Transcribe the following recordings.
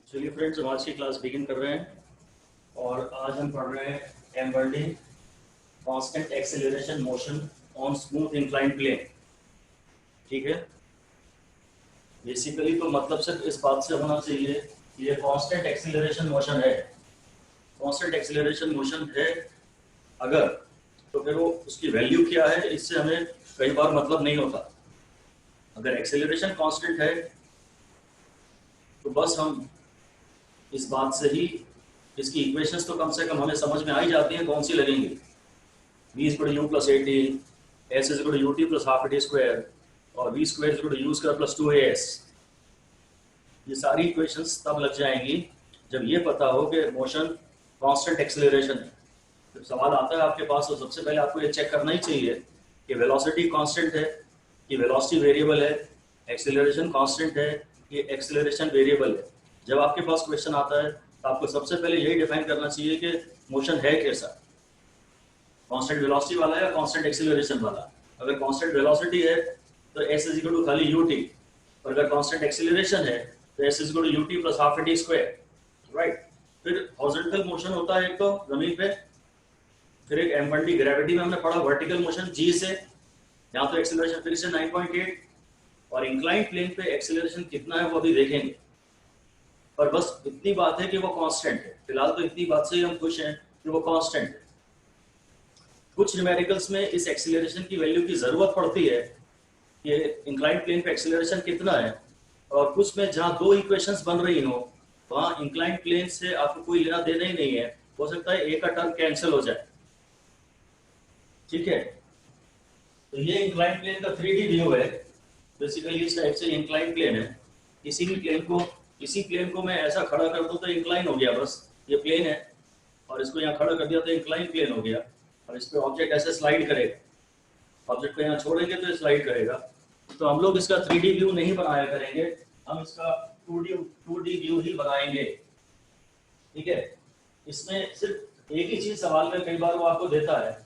चलिए फ्रेंड्स, हम आज की क्लास बिगिन कर रहे हैं और आज हम पढ़ रहे हैं एमवर्डी constant acceleration motion on smooth incline plane. ठीक है, बेसिकली तो मतलब सिर्फ इस बात से होना चाहिए कि ये कांस्टेंट एक्सेलरेशन मोशन है। कांस्टेंट एक्सेलरेशन मोशन है अगर, तो फिर वो उसकी वैल्यू क्या है इससे हमें कई बार मतलब नहीं होता। अगर एक्सेलरेशन कांस्टेंट है तो बस हम इस बात से ही इसकी इक्वेशंस तो कम से कम हमें समझ में आ ही जाती हैं कौन सी लगेंगी। v is u plus 18, s is ut plus half a t square और v square is u square plus 2as। ये सारी इक्वेशंस तब लग जाएंगी जब ये पता हो कि मोशन कांस्टेंट एक्सेलरेशन है। जब सवाल आता है आपके पास तो सबसे पहले आपको ये चेक करना ही चाहिए कि वेलोसिटी कांस्टेंट है, कि वेलोसिटी वेरिएबल है, एक्सेलरेशन कांस्टेंट है, कि एक्सेलरेशन वेरिएबल है। जब आपके पास क्वेश्चन आता है तो आपको सबसे पहले यही डिफाइन करना चाहिए कि मोशन है कैसा, कांस्टेंट वेलोसिटी वाला है या कांस्टेंट एक्सेलरेशन वाला। अगर कांस्टेंट वेलोसिटी है तो s इज इक्वल टू खाली ut, और अगर कांस्टेंट एक्सेलरेशन है तो s is equal to ut plus half a t square, right. फिर हॉरिजॉन्टल मोशन होता है एक तो जमीन पे, फिर एक m1d ग्रेविटी में हमने पढ़ा वर्टिकल मोशन g से, यहाँ तो एक्सेलरेशन फिर से 9.8, और इंक्लाइन प्लेन पे एक्सेलरेशन कितना है वो अभी देखेंगे। पर बस इतनी बात है कि वो कांस्टेंट है। फिलहाल तो इतनी बात से ही हम खुश हैं कि वो कांस्टेंट है। कुछ न्यूमेरिकल्स में इस एक्सेलरेशन की वैल्यू की जरूरत पड़ती है कि इंक्लाइन प्लेन पे एक्सेलरेशन कितना है, और कुछ में जहाँ दो इक्वेशंस बन रही हो वहाँ इंक्लाइन प्लेन से आपको कोई लेना देना ही नहीं है। हो सकता है एक का टर्म कैंसिल हो जाए। ठीक है, तो ये इंक्लाइन प्लेन का 3D व्यू है। बेसिकली इस टाइप से इंक्लाइन प्लेन है। इसी प्लेन को मैं ऐसा खड़ा कर दूं तो इंक्लाइन हो गया, बस ये प्लेन है, और इसको यहाँ खड़ा कर दिया तो इंक्लाइन प्लेन हो गया। और इस पे ऑब्जेक्ट ऐसे स्लाइड करेगा, ऑब्जेक्ट को यहाँ छोड़ेंगे तो स्लाइड करेगा। तो हम लोग इसका 3D व्यू नहीं बनाया करेंगे, हम इसका 2D व्यू ही बनाएंगे। ठीक है, इसमें सिर्फ एक ही चीज सवाल में कई बार वो आपको देता है,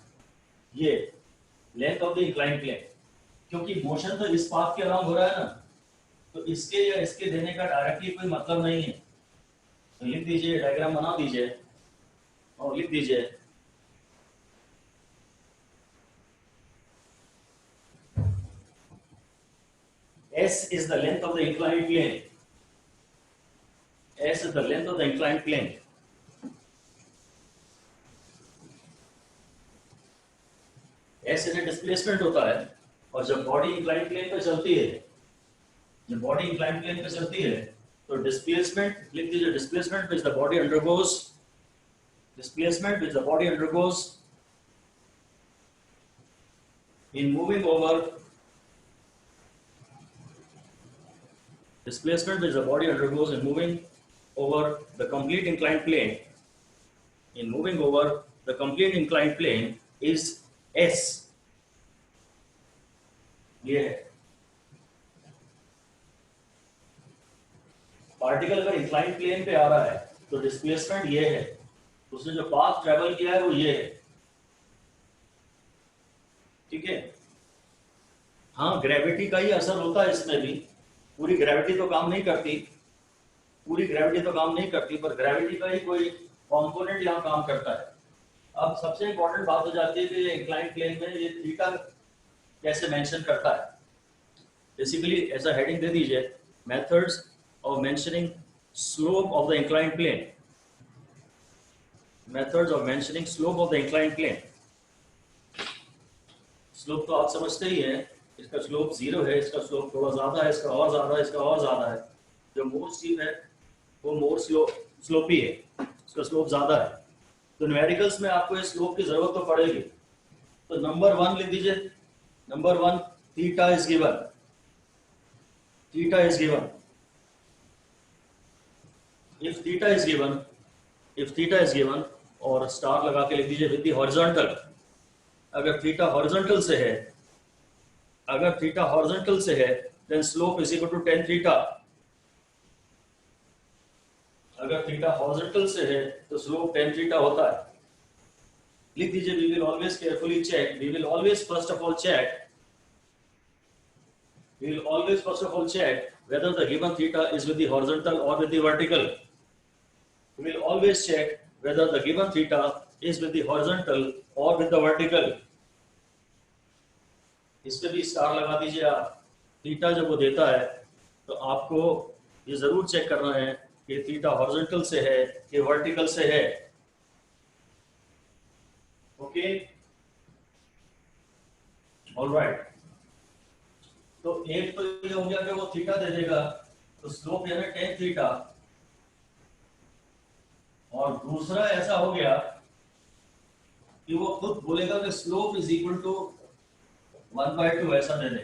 ये length of the incline plane. क्योंकि मोशन तो इस पाथ के अराउंड हो रहा है ना, तो इसके या इसके देने का डायरेक्टली कोई मतलब नहीं है। तो लिख दीजिए, डायग्राम बना दीजिए और लिख दीजिए S is the length of the inclined plane. S is the length of the inclined plane. S इन्हें डिस्प्लेसमेंट होता है, और जब बॉडी इंक्लाइन प्लेन पे चलती है, तो डिस्प्लेसमेंट लिख दीजिए, displacement which the body undergoes, in moving over, the complete inclined plane, is S। ये है पार्टिकल अगर इंक्लाइन प्लेन पे आ रहा है तो डिस्प्लेसमेंट ये है, उसने जो पाथ ट्रेवल किया है वो ये है। ठीक है, हाँ ग्रेविटी का ही असर होता है इसमें भी। पूरी ग्रेविटी तो काम नहीं करती, पर ग्रेविटी का ही कोई कंपोनेंट यहाँ काम करता है। अब सबसे इंपॉर्टेंट बात हो जाती है कि इंक्लाइन प्लेन में ये थीटा कैसे मेंशन करता है। बेसिकली ऐसा हेडिंग दे दीजिए, methods of mentioning slope of the inclined plane. Slope तो आप समझते ही हैं, इसका स्लोप 0 है, इसका स्लोप थोड़ा ज्यादा है, इसका और ज्यादा है, इसका और ज्यादा है। जो मोर स्टीप है वो मोर स्लोपी है, इसका स्लोप ज्यादा है। तो न्यूमेरिकल्स में आपको इस स्लोप की जरूरत तो पड़ेगी। तो नंबर 1 लिख दीजिए, number 1 theta is given. If theta is given, और स्टार लगा के लिख दीजिए विद द हॉरिजॉन्टल। अगर थीटा हॉरिजॉन्टल से है then slope is equal to tan theta. अगर थीटा हॉरिजॉन्टल से है तो स्लोप tan थीटा होता है। लिख दीजिए, we will always carefully check, we will always first of all check whether the given theta is with the horizontal or with the vertical. we will always check whether the given theta is with the horizontal or with the vertical. इस पे भी star लगा दीजिए आप। Theta जब वो देता है तो आपको ये जरूर चेक करना है कि थीटा हॉरिजॉन्टल से है कि वर्टिकल से है। Okay, alright. तो एक तो ये हो गया कि वो थीटा दे देगा, तो स्लोप यानी टेन थीटा, और दूसरा ऐसा हो गया कि वो खुद बोलेगा कि स्लोप इज इक्वल टू 1/2, ऐसा दे दे।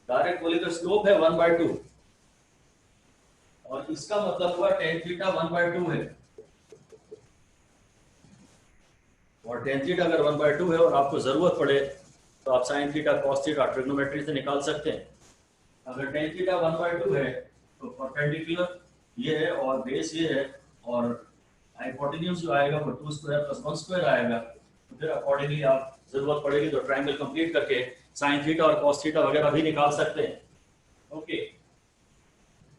डायरेक्ट बोलेगा स्लोप है 1/2, और इसका मतलब हुआ टेन थीटा 1/2 है, और टेन थीटा अगर 1/2 है और आपको जरूरत पड़े तो आप sine theta cos theta trigonometry से निकाल सकते हैं। अगर टेन थीटा 1/2 है तो परपेंडिकुलर ये है और बेस ये है, और हाइपोटेन्यूज जो आएगा वो 2² + 1² आएगा। तो फिर अकॉर्डिंगली आप जरूरत पड़ेगी तो ट्रायंगल कंप्लीट करके साइन थीटा और कॉस थीटा वगैरह भी निकाल सकते हैं। ओके,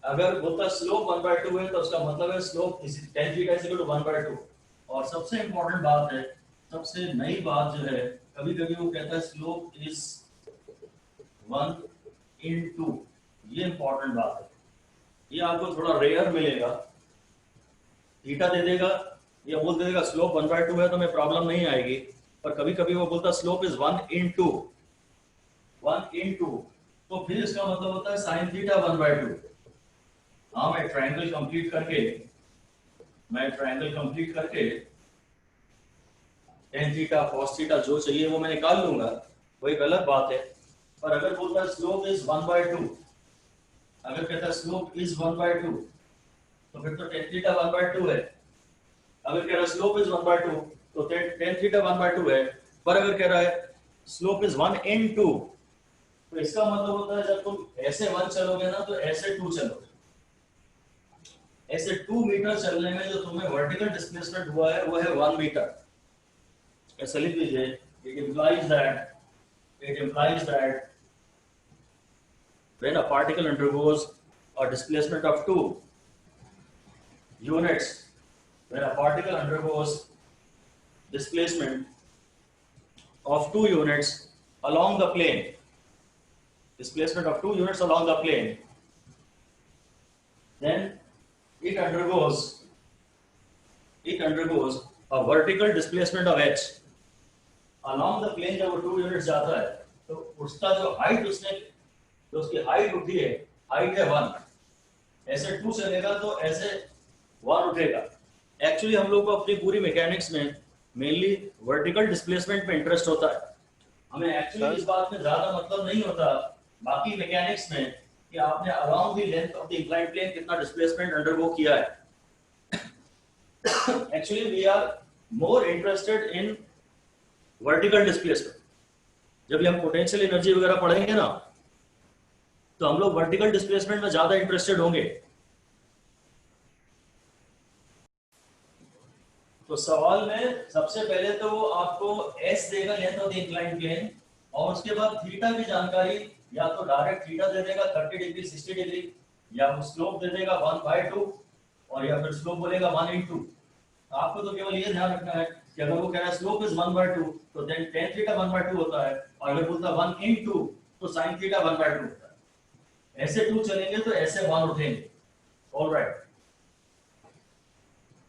अगर बोलता स्लोप 1/2 है तो उसका मतलब है slope tan theta is equal to 1/2। और सबसे इंपॉर्टेंट बात है, सबसे नई बात जो है, कभी कभी वो कहता है स्लोप इज 1/2। ये इंपॉर्टेंट बात है, ये आपको थोड़ा रेयर मिलेगा। थीटा दे देगा या बोल देगा स्लोप 1/2 है तो मैं प्रॉब्लम नहीं आएगी, पर कभी कभी वो बोलता स्लोप इज 1/2। तो फिर इसका मतलब होता है साइन थीटा 1/2। हाँ, मैं ट्रायंगल कंप्लीट करके टेन थीटा कॉस थीटा जो चाहिए वो मैं निकाल लूंगा, वो एक अलग बात है। पर अगर बोलता है स्लोप इज 1/2, अगर कहता है स्लोप इज 1/2 तो फिर तो टेन थीटा 1/2 है। अगर कह रहा है स्लोप इज 1/2 तो टेन थीटा 1/2 है। पर अगर कह रहा है स्लोप इज 1/2 तो इसका मतलब होता है जब तुम ऐसे 1 चलोगे ना तो ऐसे 2 चलोगे। ऐसे 2 मीटर चलने में जो तुम्हें वर्टिकल डिस्प्लेसमेंट हुआ है वो है 1 मीटर। ऐसा लिख लीजिए, it implies that when a particle undergoes a displacement of 2 units, when a particle undergoes displacement of 2 units along the plane, then it undergoes a vertical displacement of h along the plane। जब वो 2 units जाता है तो उसका जो height जो उसकी height उठी है, हाइट है 1, ऐसे 2 चलेगा तो ऐसे 1 उठेगा। एक्चुअली हम लोग को अपनी पूरी मैकेनिक्स में मेनली वर्टिकल डिस्प्लेसमेंट में इंटरेस्ट होता है। हमें एक्चुअली इस बात में ज्यादा मतलब नहीं होता बाकी मैकेनिक्स में कि आपने around the length of the inclined plane कितना डिस्प्लेसमेंट अंडरगो किया है। Actually we are more interested in vertical displacement. जब हम पोटेंशियल एनर्जी वगैरह पढ़ेंगे ना तो हम लोग वर्टिकल डिस्प्लेसमेंट में ज्यादा इंटरेस्टेड होंगे। तो सवाल में सबसे पहले तो वो आपको एस देगा, length of the inclined plane, और उसके बाद थीटा की जानकारी या तो डायरेक्ट थीटा दे देगा 30 डिग्री 60 डिग्री, या वो स्लोप दे देगा 1/2, और या फिर स्लोप बोलेगा 1/2। आपको तो केवल ये ध्यान रखना है कि अगर वो कह रहा है स्लोप इज 1/2 तो देन टेन थीटा 1/2 होता है, और अगर बोलता है 1/2 तो साइन थीटा 1/2 होता है। ऐसे 2 चलेंगे तो ऐसे 1 उठेंगे। ऑलराइट,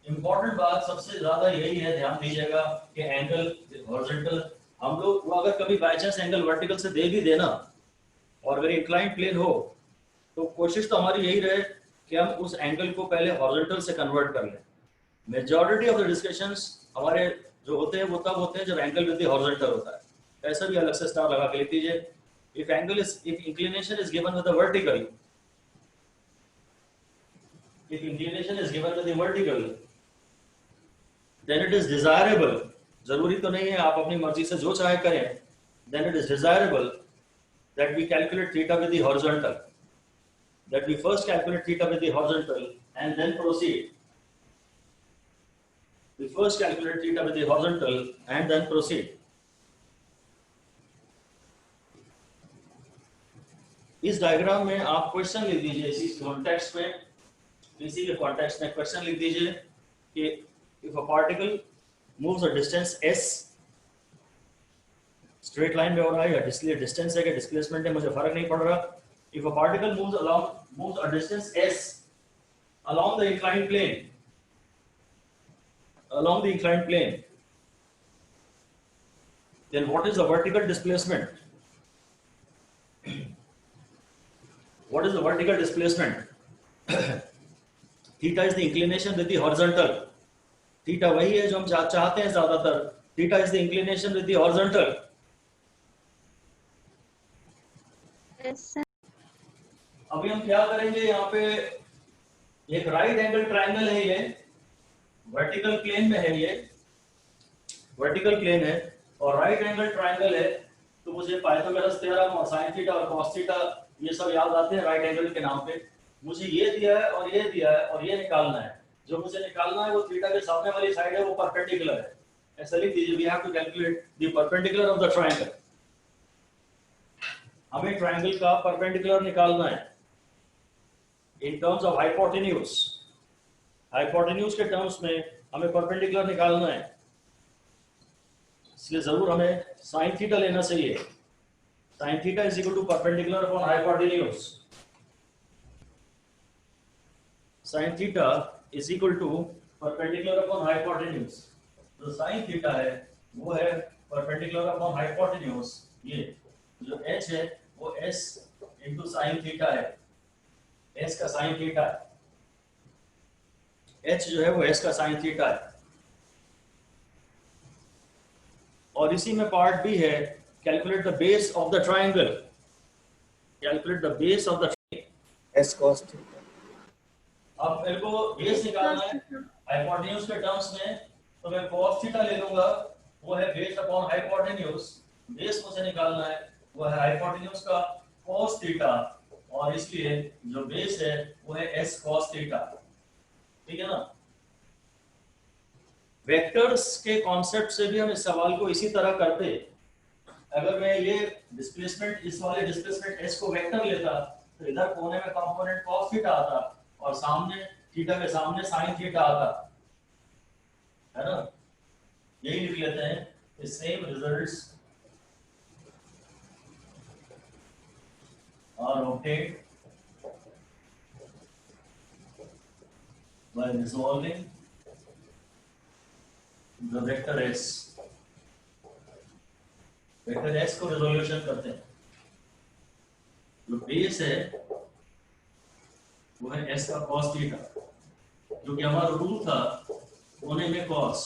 इंपॉर्टेंट बात सबसे ज्यादा यही है, ध्यान दीजिएगा कि एंगल हॉरिजॉन्टल, हम लोग वो अगर कभी बाय चांस एंगल वर्टिकल से दे भी देना और अगर इंक्लाइंड प्लेन हो तो कोशिश तो हमारी यही रहे कि हम उस एंगल को पहले हॉरिजॉन्टल से कन्वर्ट कर लें। मेजॉरिटी ऑफ द डिस्कशंस हमारे जो होते हैं वो तब होते हैं जब एंगल विद द हॉरिजॉन्टल होता है। ऐसा भी अलग से स्टार लगा के लिख दीजिए, if inclination is given with the vertical, then it is desirable, जरूरी तो नहीं है आप अपनी मर्जी से जो चाहे करें, then it is desirable that we calculate theta with the horizontal, that we first calculate theta with the horizontal and then proceed. We first calculate theta with the horizontal and then proceed. इस diagram में आप question लिख दीजिए, इसी context में, इसी के context में क्वेश्चन लिख दीजिए कि if a particle moves a distance s, straight line में हो रहा है या डिस्टेंस है कि डिस्प्लेसमेंट है, मुझे फर्क नहीं पड़ रहा. If a particle moves a distance s along the inclined plane, then what is the vertical displacement? What is the vertical displacement? Theta is the inclination with the horizontal. Theta वही है जो हम चाहते हैं ज्यादातर. Theta is the inclination with the horizontal. Yes, sir. अभी हम क्या करेंगे, यहाँ पे एक राइट एंगल ट्राइंगल है, ये वर्टिकल प्लेन में है, ये वर्टिकल प्लेन है और राइट एंगल ट्राइंगल है. तो मुझे पाइथागोरस थ्योरम और साइन थीटा और कॉस थीटा ये सब याद आते हैं राइट एंगल के नाम पे. मुझे ये दिया है और ये दिया है और ये निकालना है. जो मुझे निकालना है वो थीटा के सामने वाली साइड है, वो परपेंडिकुलर है. ऐसा लिख दीजिए, we have to calculate the perpendicular of the triangle. हमें ट्रायंगल का परपेंडिकुलर निकालना है in terms of hypotenuse. Hypotenuse के टर्म्स में हमें परपेंडिकुलर निकालना है, इसलिए जरूर हमें साइन थीटा लेना चाहिए. Sine theta is equal to perpendicular upon hypotenuse. Sine theta is equal to perpendicular upon hypotenuse. जो साइन थीटा है वो है परपेंडिकुलर अपॉन हाइपोटेन्यूज. ये जो h है वो s इंटू साइन थीटा है. s का साइन थीटा है, h जो है वो s का साइन थीटा है. और इसी में पार्ट बी है, calculate the base of the triangle. Calculate the base of the s cos theta. अब मेरे को बेस निकालना है हाइपोटेन्यूज के टर्म्स में, तो मैं cos थीटा ले लूंगा, वो है बेस अपॉन हाइपोटेन्यूज. बेस मुझे निकालना है वो है हाइपोटेन्यूज का cos थीटा, और इसलिए जो बेस है वो है s cos थीटा. ठीक है ना. वेक्टर्स के कॉन्सेप्ट से भी हम इस सवाल को इसी तरह करते. अगर मैं ये डिस्प्लेसमेंट, इस वाले डिस्प्लेसमेंट s को वेक्टर लेता, तो इधर कोने में कंपोनेंट cos थीटा आता और सामने थीटा के सामने साइन थीटा आता, है ना. यही लिख लेते हैं. The same results are obtained by resolving the vector s. Vector s को रिजोल्यूशन करते हैं. जो बेस है वो है s का cos थीटा, जो कि हमारा रूल था कोने में cos.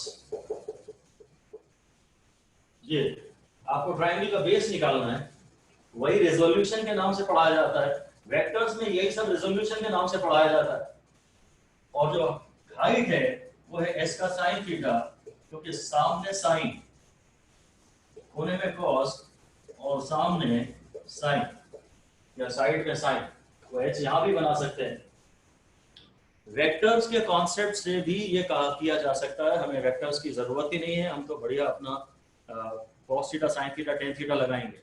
ये आपको ट्रायंगल का बेस निकालना है, वही रिजोल्यूशन के नाम से पढ़ाया जाता है. वेक्टर्स में यही सब रिजोल्यूशन के नाम से पढ़ाया जाता है. और जो हाइट है वो है s का साइन थीटा, क्योंकि सामने साइन, कोने में cos और सामने साइन या साइड में साइन, वो h यहां भी बना सकते हैं. वेक्टर्स के कॉन्सेप्ट से भी ये कहा किया जा सकता है, हमें वेक्टर्स की जरूरत ही नहीं है, हम तो बढ़िया अपना cos theta, sine theta, tan theta लगाएंगे.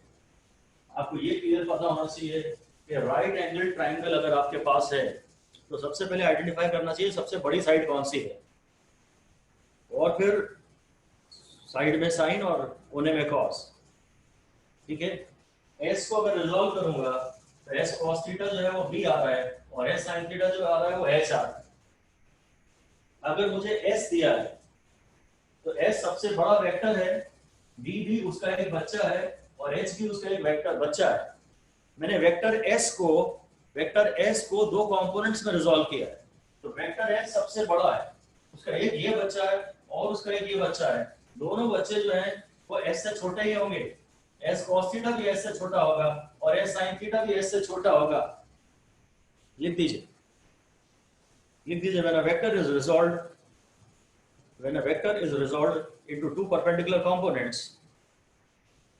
आपको ये क्लियर पता होना चाहिए कि राइट एंगल ट्रायंगल अगर आपके पास है तो सबसे पहले आइडेंटिफाई करना चाहिए सबसे बड़ी साइड कौन सी है, और फिर साइड में साइन और कोने में cos. ठीक है. s को अगर रिजॉल्व करूंगा तो s cos थीटा जो है वो b आ रहा है और s sin थीटा जो आ रहा है वो h आ रहा है. अगर मुझे s दिया है तो s सबसे बड़ा वेक्टर है, b भी उसका एक बच्चा है और h भी उसका एक वेक्टर बच्चा है. मैंने वेक्टर s को दो कंपोनेंट्स में रिजॉल्व किया है. तो वेक्टर s सबसे बड़ा है, उसका एक ये बच्चा है और उसका एक ये बच्चा है. दोनों बच्चे जो हैं वो s से छोटे ही होंगे. s cos थीटा भी s से छोटा होगा और s sin थीटा भी s से छोटा होगा. लिख दीजिए. when a vector is resolved into two perpendicular components,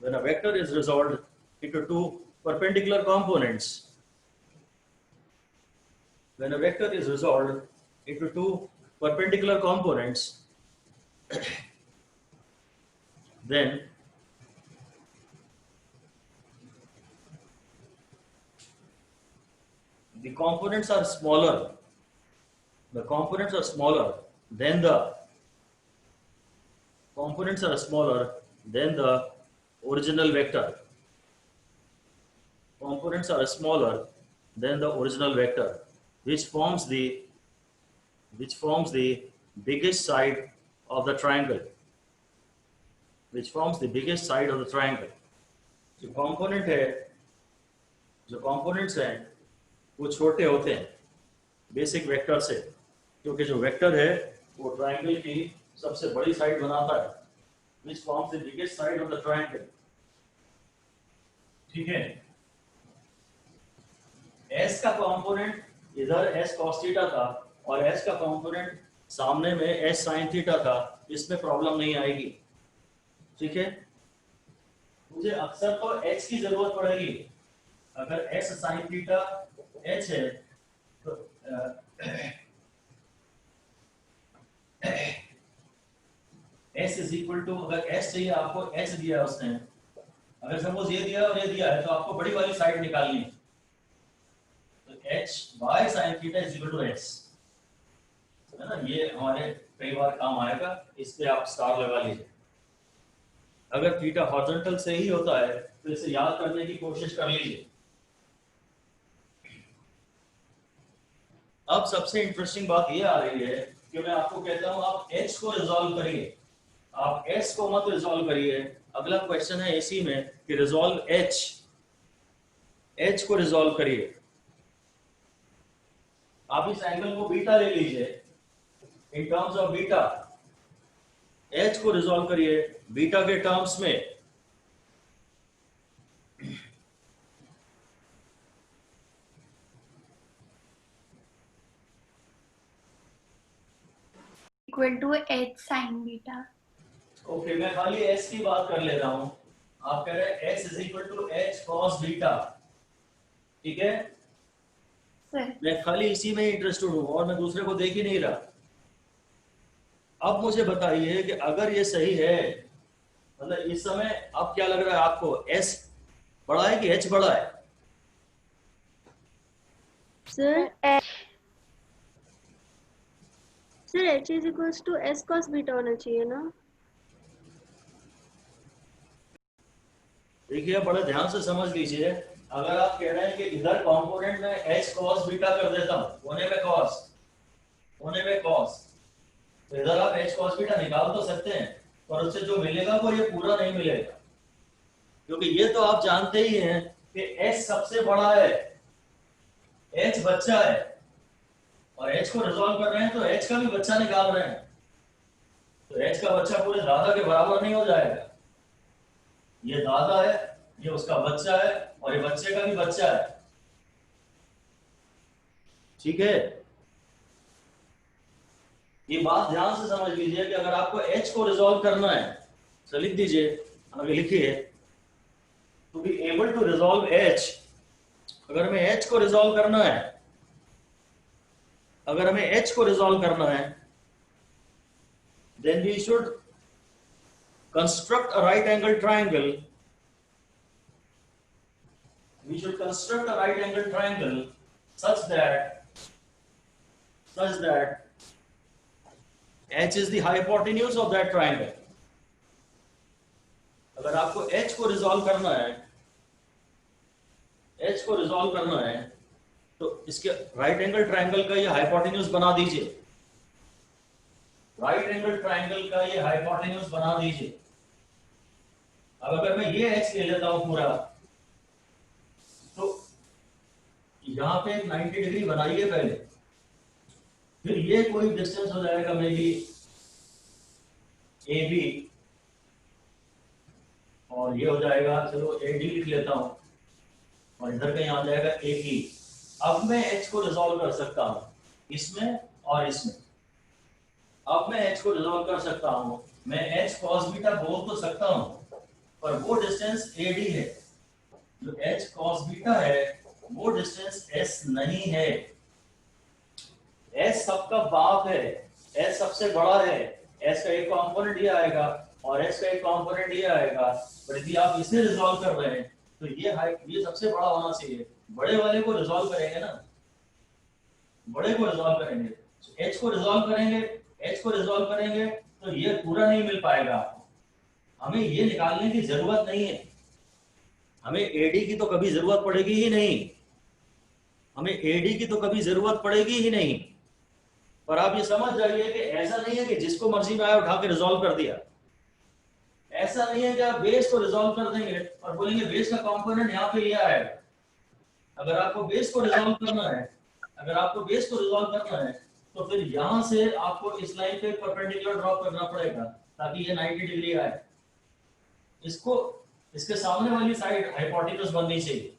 when a vector is resolved into two perpendicular components, when a vector is resolved into two perpendicular components, then the components are smaller. The components are smaller then the components are smaller than the original vector. Components are smaller than the original vector, which forms the biggest side of the triangle. Which forms the biggest side of the triangle. जो component है, जो components हैं, वो छोटे होते हैं basic vector से, क्योंकि जो वेक्टर है वो ट्राइंगल की सबसे बड़ी साइड बनाता है, which forms the biggest side of the triangle. ठीक है, S का कंपोनेंट इधर S cos थीटा था और S का कंपोनेंट सामने में S sin थीटा था, इसमें प्रॉब्लम नहीं आएगी. ठीक है, मुझे अक्सर तो H की जरूरत पड़ेगी. अगर S sin थीटा H है तो S इज इक्वल टू, अगर S चाहिए आपको, H दिया है उसने, अगर सपोज ये दिया और ये दिया है तो आपको बड़ी वाली साइड निकालनी है. तो H by sin theta is equal to S, है ना. ये हमारे कई बार काम आएगा, इस पे आप स्टार लगा लीजिए. अगर थीटा हॉरिजॉन्टल से ही होता है तो इसे याद करने की कोशिश कर लीजिए. अब सबसे इंटरेस्टिंग बात ये आ रही है कि मैं आपको कहता हूं आप H को रिजॉल्व करिए, आप S को मत रिजॉल्व करिए. अगला क्वेश्चन है इसी में कि रिजॉल्व H को रिजॉल्व करिए. आप इस एंगल को बीटा ले लीजिए, in terms of beta H को रिजॉल्व करिए बीटा के टर्म्स में. Equal to H sin beta. Okay, मैं खाली S की बात कर ले रहा हूं. आप कह रहे हैं S is equal to H cos beta. ठीक है, सर मैं खाली इसी में इंटरेस्टेड हूं और मैं दूसरे को देख ही नहीं रहा. अब मुझे बताइए कि अगर ये सही है, मतलब इस समय अब क्या लग रहा है आपको, S बड़ा है कि H बड़ा है? Sir H is equal to S cos beta होना चाहिए ना. देखिए, बड़े ध्यान से समझ लीजिए. अगर आप कह रहे हैं कि इधर कंपोनेंट में H cos बीटा कर देता हूं, होने में cos, तो इधर आप H cos बीटा निकाल तो सकते हैं, पर उससे जो मिलेगा वो ये पूरा नहीं मिलेगा, क्योंकि ये तो आप जानते ही हैं कि H सबसे बड़ा है, H बच्चा है, और H को रिजॉल्व कर रहे हैं तो H का भी बच्चा निकाल रहे हैं. तो H का बच्चा पूरे दादा के बराबर नहीं हो जाएगा. ये दादा है, ये उसका बच्चा है, और ये बच्चे का भी बच्चा है. ठीक है, ये बात ध्यान से समझ लीजिए कि अगर आपको H को रिजॉल्व करना है तो लिख दीजिए, आगे लिखिए, to be able to resolve H. अगर हमें H को रिजॉल्व करना है, then we should construct a right angle triangle. Such that H is the hypotenuse of that triangle. अगर आपको H को रिजॉल्व करना है तो इसके राइट एंगल ट्रायंगल का ये हाइपोटेन्यूज बना दीजिए. अब अगर मैं ये H ले लेता हूं पूरा, तो यहाँ पे 90 डिग्री बनाइए पहले, फिर ये कोई डिस्टेंस हो जाएगा मे बी AB, और ये हो जाएगा, चलो AD लिख लेता हूं, और इधर कहीं आ जाएगा AE. अब मैं H को रिजॉल्व कर सकता हूं इसमें और इसमें. अब मैं H को रिजॉल्व कर सकता हूं, मैं H cos बीटा बोल तो सकता हूं, पर वो डिस्टेंस AD है. जो H cos बीटा है वो डिस्टेंस S नहीं है. S सबका बाप है, S सबसे बड़ा है. S का एक कंपोनेंट ये आएगा और S का एक कंपोनेंट ये आएगा. पर यदि आप इसे रिजॉल्व कर रहे हैं तो ये सबसे बड़ा होना चाहिए. बड़े वाले को रिजॉल्व करेंगे ना, H को रिजॉल्व करेंगे h को रिजॉल्व करेंगे तो ये पूरा नहीं मिल पाएगा आपको। हमें ये निकालने की जरूरत नहीं है, हमें एडी की तो कभी जरूरत पड़ेगी ही नहीं, हमें एडी की तो कभी जरूरत पड़ेगी ही नहीं। पर आप ये समझ जाइए कि ऐसा नहीं है कि जिसको मर्जी में आया उठा के रिजॉल्व कर दिया। ऐसा नहीं है कि आप बेस को रिजॉल्व कर देंगे और बोलेंगे बेस का कंपोनेंट यहाँ पे लिया है। अगर आपको बेस को रिजॉल्व करना है, अगर आपको बेस को रिजॉल्व करना है तो फिर यहाँ से आपको इस लाइन पे परपेंडिकुलर ड्रॉप करना पड़ेगा ताकि ये 90 डिग्री आए। इसको इसके सामने वाली साइड हाइपोटेन्यूज बननी चाहिए।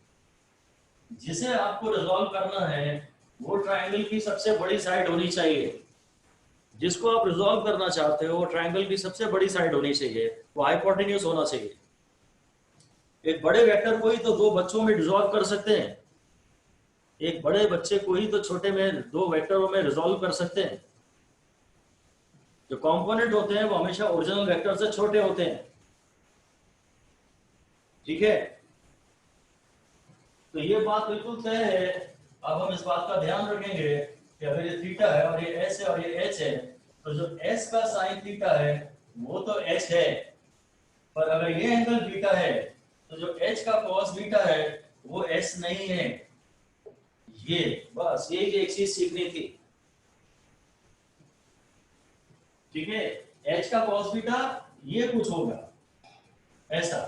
जिसे आपको रिजॉल्व करना है वो ट्रायंगल की सबसे बड़ी साइड होनी चाहिए। जिसको आप रिजॉल्व करना चाहते हो वो ट्रायंगल की सबसे बड़ी साइड होनी चाहिए, वो हाइपोटेन्यूज होना चाहिए। एक बड़े वेक्टर को ही तो दो बच्चों में रिजॉल्व कर सकते हैं, एक बड़े बच्चे को ही तो छोटे में दो वेक्टरों में रिजॉल्व कर सकते हैं। जो कंपोनेंट होते हैं वो हमेशा ओरिजिनल वेक्टर से छोटे होते हैं, ठीक है। तो ये बात बिल्कुल तय है। अब हम इस बात का ध्यान रखेंगे कि अगर ये थीटा है और ये एस है और ये एच है तो जो एस का साइन थीटा है वो तो एच है, पर अगर ये एंगल बीटा है तो जो एच का कॉस बीटा है वो एस नहीं है। ये बस ये एक चीज सीखनी थी, ठीक है। एच का कॉस बीटा ये कुछ होगा ऐसा,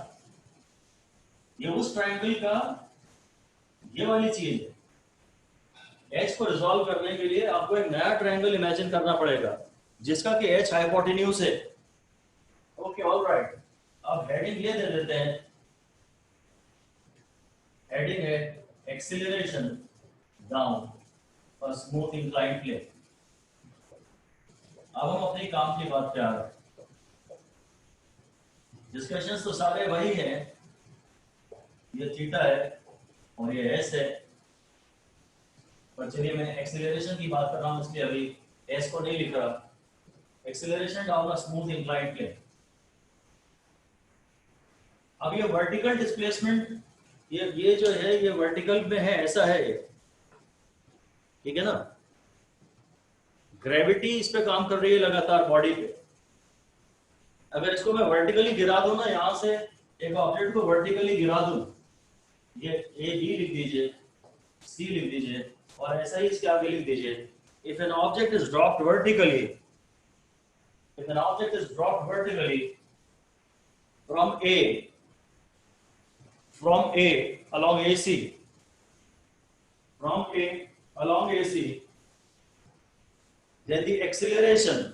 ये उस ट्रायंगल का ये वाली चीज है। एच को रिजॉल्व करने के लिए आपको एक नया ट्रायंगल इमेजिन करना पड़ेगा जिसका कि एच हाइपोटेन्यूज है। ओके ऑलराइट, अब हेडिंग ये दे देते हैं, हेडिंग है एक्सीलरेशन डाउन और स्मूथ इंक्लाइंड प्लेन। अब हम अपने काम की बात पे आ रहे हैं। डिस्कशंस तो सारे वही हैं, ये थीटा है और ये एस है, पर चलिए मैं एक्सीलरेशन की बात कर रहा हूं इसलिए अभी एस को नहीं लिख रहा। Acceleration down a smooth inclined plane. अब ये वर्टिकल डिस्प्लेसमेंट ये जो है ये वर्टिकल में है, ऐसा है ये, ठीक है ना। ग्रेविटी इस पे काम कर रही है लगातार बॉडी पे। अगर इसको मैं वर्टिकली गिरा दूं ना, यहां से एक ऑब्जेक्ट को वर्टिकली गिरा दूं, ये ए बी लिख दीजिए, सी लिख दीजिए और ऐसा ही इसके आगे लिख दीजिए। If an object is dropped vertically, if an object is dropped vertically from A along AC, from A along AC, then the acceleration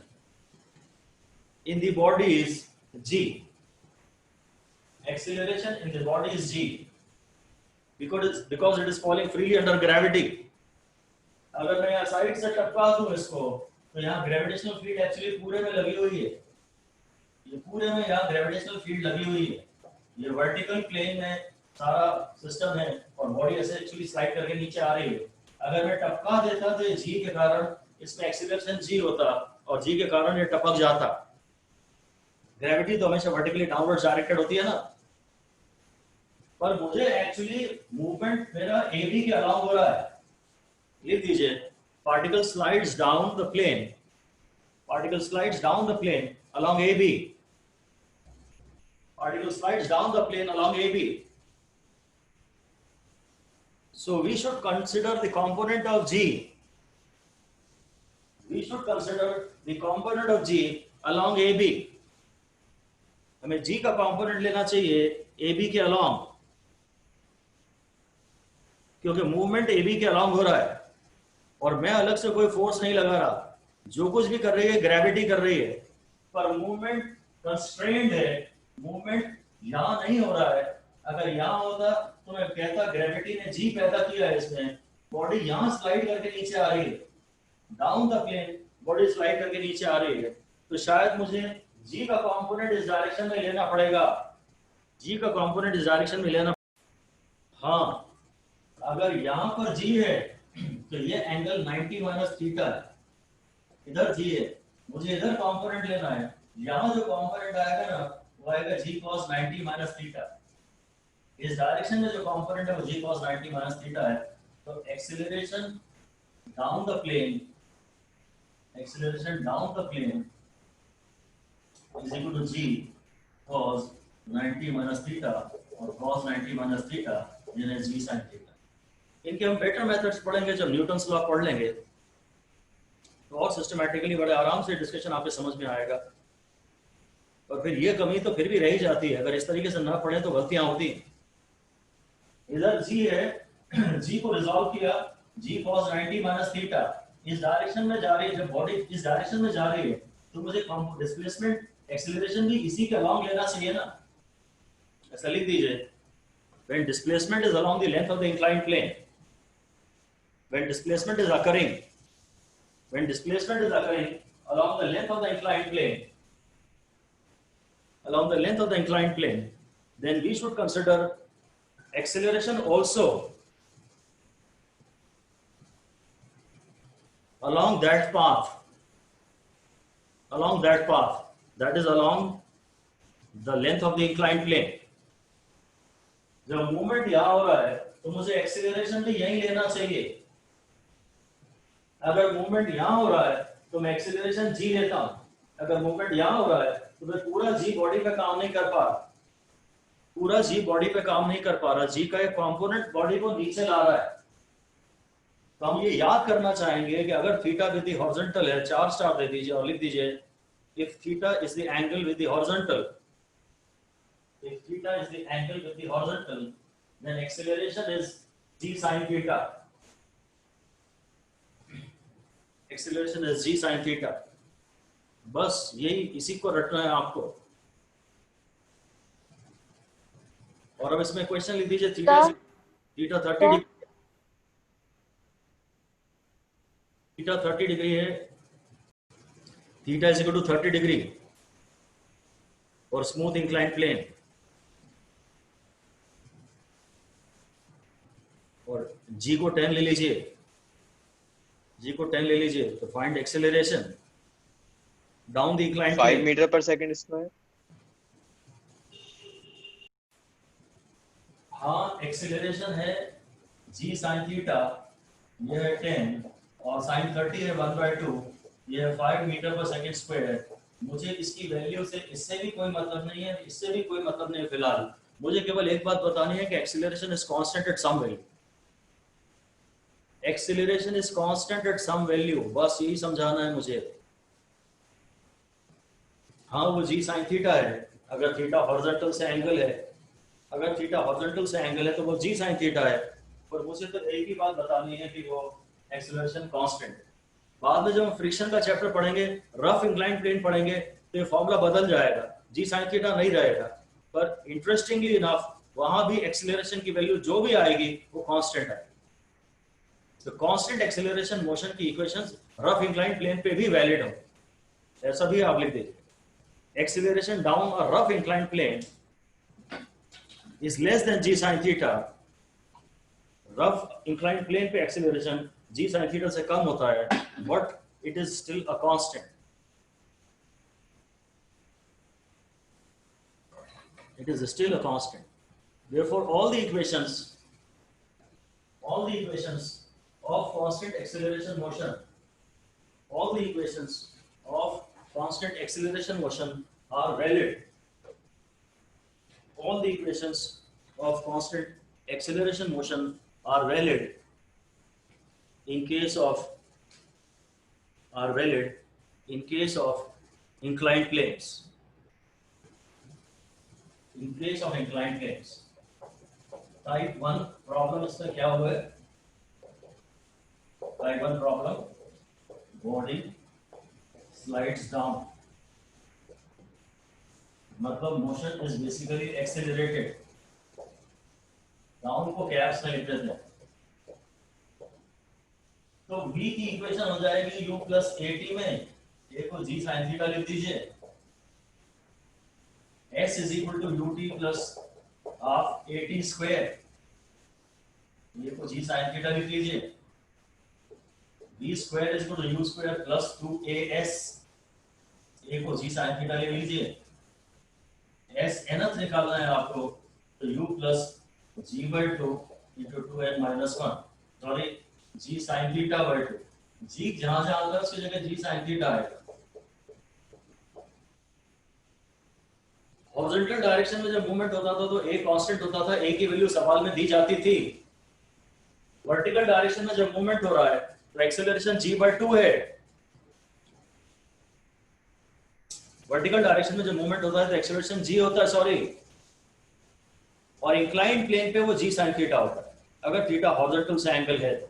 in the body is g. Acceleration in the body is g because it is falling freely under gravity. अगर मैं यहाँ side से टपका दूं इसको तो यहाँ gravitational field actually पूरे में लगी हुई है, ये पूरे में यहाँ ग्रेविटेशनल फील्ड लगी हुई है। ये वर्टिकल प्लेन में सारा सिस्टम है और बॉडी ऐसे एक्चुअली स्लाइड करके नीचे आ रही है। अगर मैं टपका देता तो जी के कारण इसमें एक्सीलरेशन जी होता और जी के कारण ये टपक जाता। ग्रेविटी तो हमेशा वर्टिकली डाउनवर्ड डायरेक्टेड होती है ना, पर मुझे एक्चुअली मूवमेंट मेरा एबी के अलाउ हो रहा है। लिख दीजिए particle slides down the plane, particle slides down the plane along AB, particle slides down the plane along AB. So we should consider the component of G. We should consider the component of G along AB. हमें G का component लेना चाहिए AB के along, क्योंकि movement AB के along हो रहा है और मैं अलग से कोई फोर्स नहीं लगा रहा। जो कुछ भी कर रही है ग्रेविटी कर रही है, पर मूवमेंट कंस्ट्रेंड है, मूवमेंट यहां नहीं हो रहा है। अगर यहां होता तो मैं कहता ग्रेविटी ने जी पैदा किया है इसमें, बॉडी यहां स्लाइड करके नीचे आ रही है, down the plane body slide करके नीचे आ रही है, तो शायद मुझे जी का कंपोनेंट इस डायरेक्शन में लेना पड़ेगा, जी का कंपोनेंट इस डायरेक्शन में लेना। हाँ, अगर यहां पर जी है तो ये एंगल 90 माइनस थीटा है, इधर जी है, मुझे इधर कंपोनेंट लेना है। यहाँ जो कंपोनेंट आएगा ना वो आएगा जी कॉस 90 माइनस थीटा। इस डायरेक्शन में जो कंपोनेंट है वो जी कॉस 90 माइनस थीटा है। तो acceleration down the plane, acceleration down the plane is equal to g cos 90 minus theta और cos 90 minus theta यानी g sin theta। इनके हम बेटर मेथड्स पढ़ेंगे जब न्यूटन्स लॉ पढ़ लेंगे तो और सिस्टमैटिकली बड़े आराम से डिस्कशन आपके समझ में आएगा। और फिर ये कमी तो फिर भी रह जाती है, अगर इस तरीके से ना पढ़े तो गलतियां होती हैं। इधर जी है, जी को रिजॉल्व किया, जी cos 90 माइनस थीटा इस डायरेक्शन में जा रही है। जब बॉडी इस डायरेक्शन में जा रही है तो मुझे डिस्प्लेसमेंट एक्सीलरेशन भी इसी के अलोंग लेना चाहिए ना। ऐसा लिख दीजिए, when displacement is along the length of the inclined plane, when displacement is occurring along the length of the inclined plane, then we should consider acceleration also along that path, that is along the length of the inclined plane। जब movement यहाँ हो रहा है तो मुझे acceleration भी यही लेना चाहिए। अगर मूवमेंट यहाँ हो रहा है तो मैं एक्सीलरेशन जी लेता हूं, अगर मूवमेंट यहाँ हो रहा है तो मैं पूरा जी बॉडी पे काम नहीं कर पा रहा, जी का एक कंपोनेंट बॉडी को नीचे ला रहा है। तो हम ये याद करना चाहेंगे कि अगर थीटा विद द हॉरिजॉन्टल है, 4 स्टार दे दीजिए और लिख दीजिए if theta is the angle with the horizontal, then acceleration is g sin theta, बस यही इसी को रटना है आपको। और अब इसमें क्वेश्चन लिख दीजिए, थीटा 30 डिग्री है, theta is equal to 30 degree और स्मूथ इंक्लाइंड प्लेन, और g को 10 ले लीजिए, तो find acceleration down the inclined 5 metre पर सेकंड स्क्वायर। हाँ, एक्सेलरेशन है g sin थीटा, ये है 10 और sin 30 है 1/2, ये है 5 मीटर पर सेकंड स्क्वायर। मुझे इसकी वैल्यू से इससे भी कोई मतलब नहीं है, इससे भी कोई मतलब नहीं है। फिलहाल मुझे केवल एक बात बतानी है कि acceleration is constant at some value, acceleration is constant at some value, बस यही समझाना है मुझे। हाँ, वो जी साइन थीटा है, अगर थीटा हॉरिजॉन्टल से एंगल है, तो वो जी साइन थीटा है। पर मुझे तो एक ही बात बतानी है कि वो एक्सेलरेशन कांस्टेंट। बाद में जब हम फ्रिक्शन का चैप्टर पढ़ेंगे, रफ इंक्लाइंड प्लेन पढ़ेंगे, तो ये फॉर्मूला बदल जाएगा, जी साइन थीटा नहीं रहेगा। पर इंटरेस्टिंगली इनफ वहां भी एक्सेलरेशन की वैल्यू जो भी आएगी वो कांस्टेंट है। तो कांस्टेंट एक्सेलरेशन मोशन की इक्वेशंस रफ इंक्लाइंड प्लेन पे भी वैलिड हो, ऐसा भी आप लिख दीजिए। Acceleration down a rough inclined plane is less than g sine theta. Rough inclined plane पे एक्सेलरेशन जी साइन थीटा से कम होता है, but it is still a constant. It is still a constant. Therefore, all the equations of constant acceleration motion, are valid. All the equations of constant acceleration motion are valid in case of inclined planes. In case of inclined planes, type 1 problem इसमें क्या हुआ है? Type 1 problem, body slides down, मतलब motion is basically accelerated. Down को caps में लिख देते हैं। तो v की इक्वेशन हो जाएगी u प्लस at में, a को g sin थीटा लिख दीजिए, S is equal to ut plus half at square, ये को g sin थीटा लिख लीजिए, v square is equal to u square plus 2as, ये को g sin थीटा ले लीजिए, s nth निकालना है आपको, तो u plus g by 2 into 2n minus 1, sorry g sin theta by 2, जी जहां से आता है उसकी जगह जी साइन थीटा आएगा। हॉरिजॉन्टल डायरेक्शन में जब मूवमेंट होता था तो ए कांस्टेंट होता था, ए की वैल्यू सवाल में दी जाती थी। वर्टिकल डायरेक्शन में जब मूवमेंट हो रहा है तो एक्सेलरेशन g/2 है। वर्टिकल डायरेक्शन में जब मूवमेंट होता है तो एक्सेलरेशन g होता है, सॉरी, और इंक्लाइंड प्लेन पे वो g sin थीटा होता है अगर थीटा हॉरिजॉन्टल से एंगल है तो।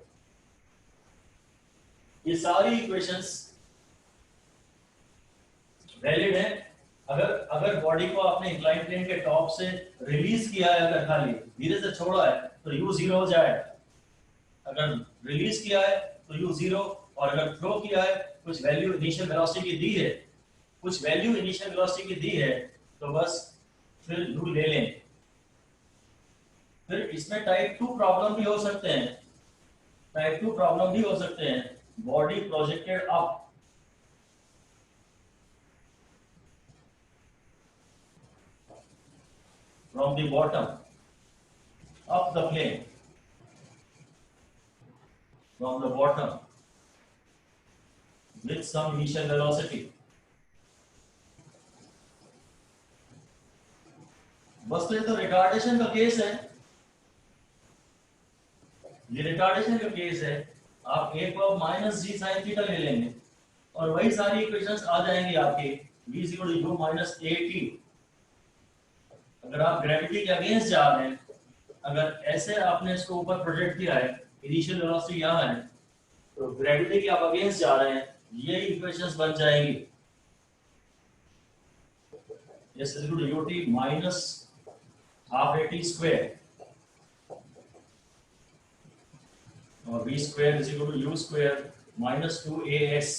ये सारी इक्वेशंस वैलिड है। अगर अगर बॉडी को आपने इंक्लाइंड प्लेन के टॉप से रिलीज किया है, अगर खाली धीरे से छोड़ा है तो u 0 हो जाएगा। अगर रिलीज किया है तो u 0, और अगर थ्रो किया है, कुछ वैल्यू इनिशियल वेलोसिटी की दी है, कुछ वैल्यू इनिशियल वेलोसिटी की दी है, तो बस फिर u ले लें। फिर इसमें टाइप 2 प्रॉब्लम भी हो सकते हैं, टाइप 2 प्रॉब्लम भी हो सकते हैं। Body projected up from the bottom of the plane, from the bottom with some initial velocity. बस तो ये तो रिटार्डेशन का केस है, ये रिटार्डेशन का केस है। आप a को माइनस जी साइन थीटा ले लेंगे और वही सारी इक्वेशंस आ जाएंगी आपके v equal to u minus a t। अगर आप ग्रेविटी के अगेंस्ट जा रहे हैं, अगर ऐसे आपने इसको ऊपर प्रोजेक्ट किया है, इनिशियल वेलोसिटी यहाँ है, तो ग्रेविटी के आप अगेंस्ट जा रहे हैं, ये इक्वेशंस बन जाएंगी s equal to ut minus half at square और v square is equal to u square minus 2as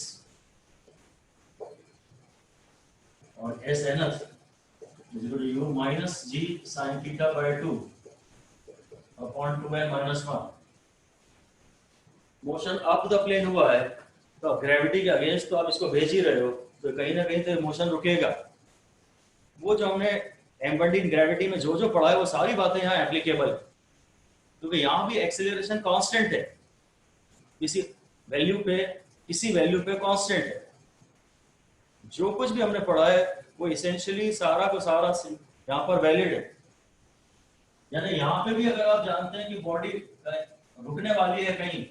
और s nth is equal to u minus g sin theta by 2 upon 2n minus 1। Motion up the plane हुआ है तो gravity के against तो आप इसको भेज ही रहे हो, तो कहीं ना कहीं तो मोशन रुकेगा। वो जो हमने एम्बेडेड ग्रेविटी में जो जो पढ़ा है वो सारी बातें यहाँ एप्लीकेबल है, क्योंकि यहाँ भी एक्सेलरेशन कांस्टेंट है, किसी वैल्यू पे कांस्टेंट है। जो कुछ भी हमने पढ़ा है वो इसेंशियली सारा को सारा यहाँ पर वैलिड है। यानी यहाँ पे भी अगर आप जानते हैं कि बॉडी रुकने वाली है, कहीं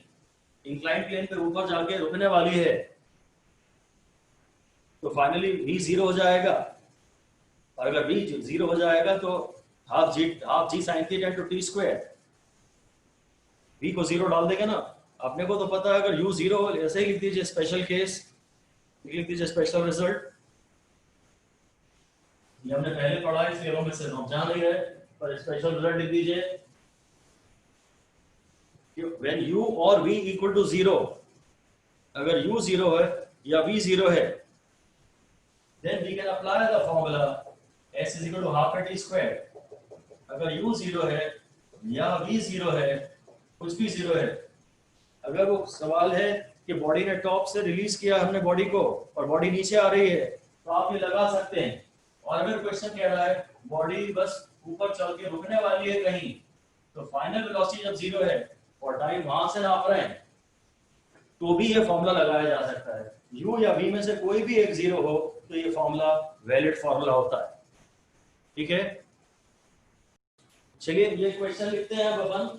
इंक्लाइंड प्लेन पे ऊपर जाके रुकने वाली है, तो फाइनली v 0 हो जाएगा। और अगर v 0 हो जाएगा तो half g sine theta into t square, v को 0 डाल देंगे ना। अपने को तो पता है अगर u 0 ऐसे ही लिख दीजिए, स्पेशल केस लिख दीजिए, स्पेशल रिजल्ट। ये हमने पहले पढ़ा है इसलिए हम इसे हम जान नहीं रहे, पर स्पेशल रिजल्ट लिख दीजिए। when u और v equal to 0, अगर u 0 है या v 0 है, then we can apply the formula s is equal to half at square। अगर u 0 है या v 0 है, कुछ भी 0 है, अगर वो सवाल है कि बॉडी ने टॉप से रिलीज किया हमने बॉडी को और बॉडी नीचे आ रही है, तो आप ये लगा सकते हैं। और अगर क्वेश्चन कह रहा है बॉडी बस ऊपर चल के रुकने वाली है कहीं, तो फाइनल वेलोसिटी जब 0 है और टाइम वहां से नाप रहे हैं, तो भी ये फॉर्मूला लगाया जा सकता है। u या v में से कोई भी एक 0 हो तो ये फॉर्मूला वैलिड फॉर्मूला होता है। ठीक है, चलिए ये क्वेश्चन लिखते हैं अब अपन।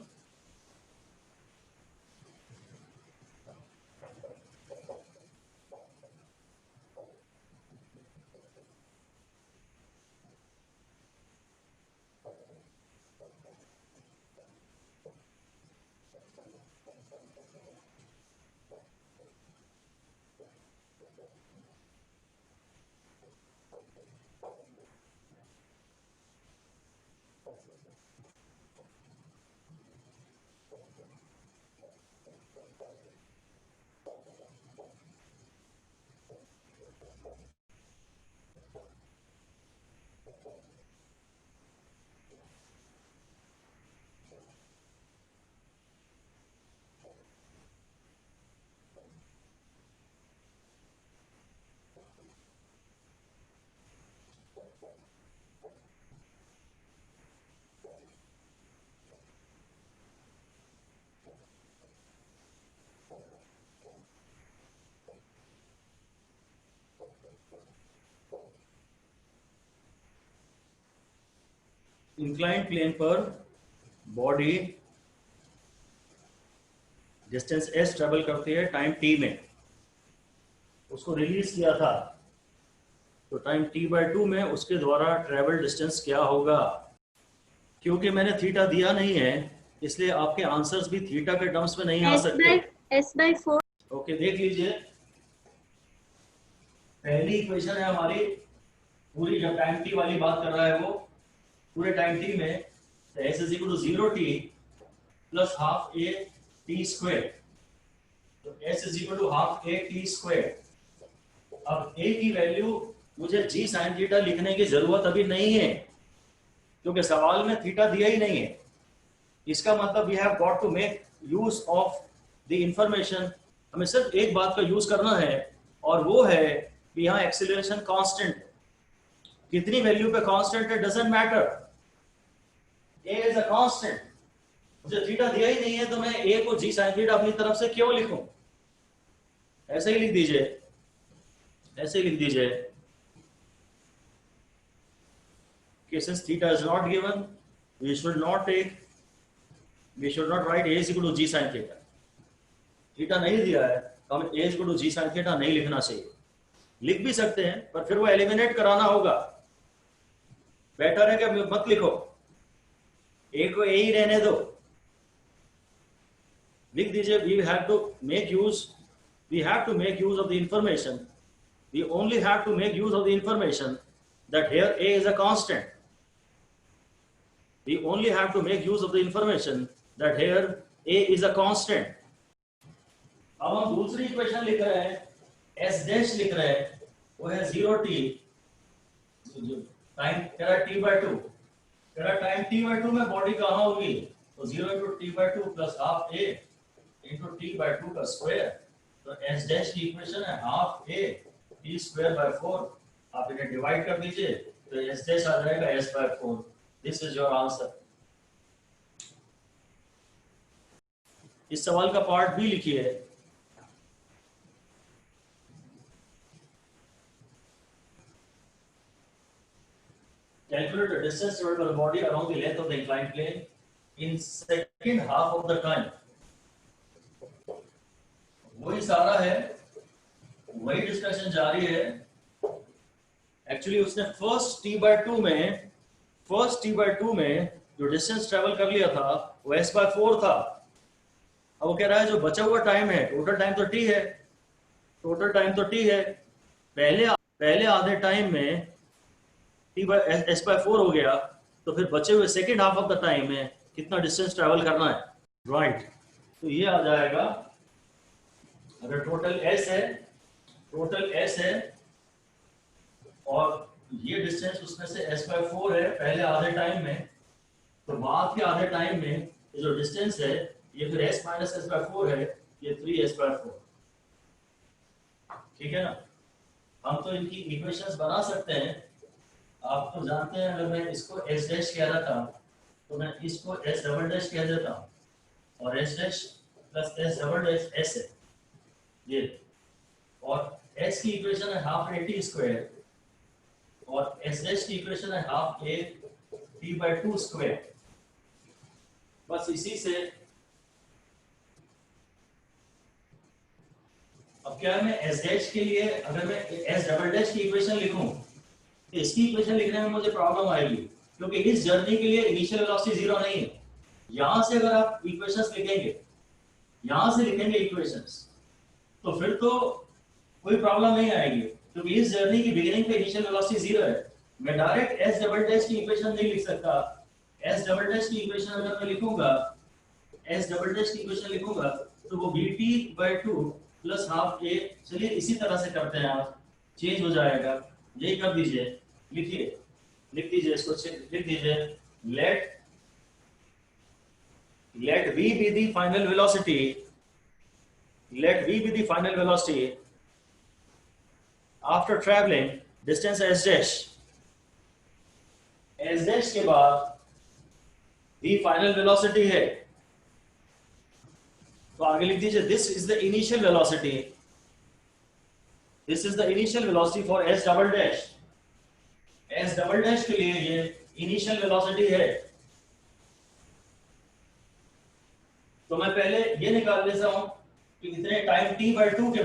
इंक्लाइंड प्लेन पर बॉडी डिस्टेंस एस ट्रेवल करती है टाइम टी में, उसको रिलीज किया था, तो टाइम टी बाय 2 में उसके द्वारा ट्रेवल डिस्टेंस क्या होगा। क्योंकि मैंने थीटा दिया नहीं है इसलिए आपके आंसर्स भी थीटा के टर्म्स में नहीं आ सकते। S by 4. ओके, देख लीजिए, पहली इक्वेशन है हमारी पूरी, जब टाइम टी वाली बात कर रहा है वो पूरे टाइम टी में, तो s is equal to 0t plus half a t square, तो s is equal to half a t square. अब ए की वैल्यू मुझे जी साइन थीटा लिखने की जरूरत अभी नहीं है क्योंकि सवाल में थीटा दिया ही नहीं है। इसका मतलब we have got to make use of the information. हमें सिर्फ एक बात का यूज करना है और वो है कि यहाँ एक्सीलरेशन कांस्टेंट, कितनी वैल्यू पे कांस्टेंट है doesn't matter, A is a constant. मुझे थीटा दिया ही नहीं है तो मैं ए को जी साइन थीटा अपनी तरफ से क्यों लिखूं। ऐसे ही लिख दीजिए, ऐसे ही लिख दीजिए कि since theta is not given, we should not write a is equal to g sin theta. Theta नहीं दिया है तो हमें a is equal to g sin theta नहीं लिखना चाहिए। लिख भी सकते हैं पर फिर वो एलिमिनेट कराना होगा, बेटर है कि मत लिखो, a को a ही रहने दो। लिख दीजिए we have to make use of the information, we only have to make use of the information that here a is a constant. We only have to make use of the information that here a is a constant. अब हम दूसरी equation लिख रहे हैं, s dash लिख रहे हैं, वो है 0t टाइम तेरा t by 2, तेरा टाइम t by 2 में बॉडी कहाँ होगी, तो 0 into t by 2 plus half a into t by 2 का स्क्वायर। तो s डैश की इक्वेशन है half a t square by 4। आप इन्हें डिवाइड कर दीजिए तो s डैश आ जाएगा s by 4। This is your answer. इस सवाल का पार्ट भी लिखिए। Calculate the distance traveled by the body along the length of the inclined plane in second half of the time. वही सारा है, वही डिस्कशन जारी है। एक्चुअली उसने फर्स्ट t by 2 में जो डिस्टेंस ट्रेवल कर लिया था वो s by 4 था। अब वो कह रहा है जो बचा हुआ टाइम है, टोटल टाइम तो t है, टोटल टाइम तो t है, पहले आधे टाइम में t by s by 4 हो गया, तो फिर बचे हुए second half of the time में कितना डिस्टेंस ट्रेवल करना है, राइट। तो ये आ जाएगा, अगर टोटल s है और ये डिस्टेंस उसमें से s by 4 है पहले आधे टाइम में, तो बाद के आधे टाइम में ये जो डिस्टेंस है ये फिर s minus s by 4 है, ये 3s by 4। ठीक है ना। हम तो इनकी इक्वेशंस बना सकते हैं। आप तो जानते हैं अगर मैं इसको s डैश कह रहा था तो मैं इसको s डबल डैश कह देता हूँ, और s dash plus s double dash s है ये, और s की इक्वेशन है हाफ a t स्क्वायर और s डैश की इक्वेशन है half a t by 2 square. बस इसी से अब क्या है, मैं s डैश के लिए अगर मैं s डबल डैश की इक्वेशन लिखूं तो इसकी इक्वेशन लिखने में मुझे प्रॉब्लम आएगी क्योंकि इस जर्नी के लिए इनिशियल वेलोसिटी 0 नहीं है। यहां से अगर आप इक्वेशंस लिखेंगे, यहां से लिखेंगे इक्वेशंस, तो फिर तो कोई प्रॉब्लम नहीं आएगी क्योंकि इस जर्नी की बिगिनिंग पे इनिशियल वेलोसिटी 0 है। मैं डायरेक्ट s डबल डैश की इक्वेशन नहीं लिख सकता। s डबल डैश की इक्वेशन अगर मैं लिखूंगा, s डबल डैश की इक्वेशन लिखूंगा तो वो vt by 2 plus half a, चलिए इसी तरह से करते हैं, आप चेंज हो जाएगा, यही कर दीजिए, लिखिए, लिख दीजिए इसको, लिख दीजिए let v be the final velocity, let v be the final velocity after traveling distance s dash, s dash के बाद v final velocity है, तो आगे लिख दीजिए this is the initial velocity, this is the initial velocity for S double dash. S double dash के लिए ये इनिशियल वेलोसिटी है। तो मैं पहले ये निकाल लेता हूं कि इतने टाइम t/2 के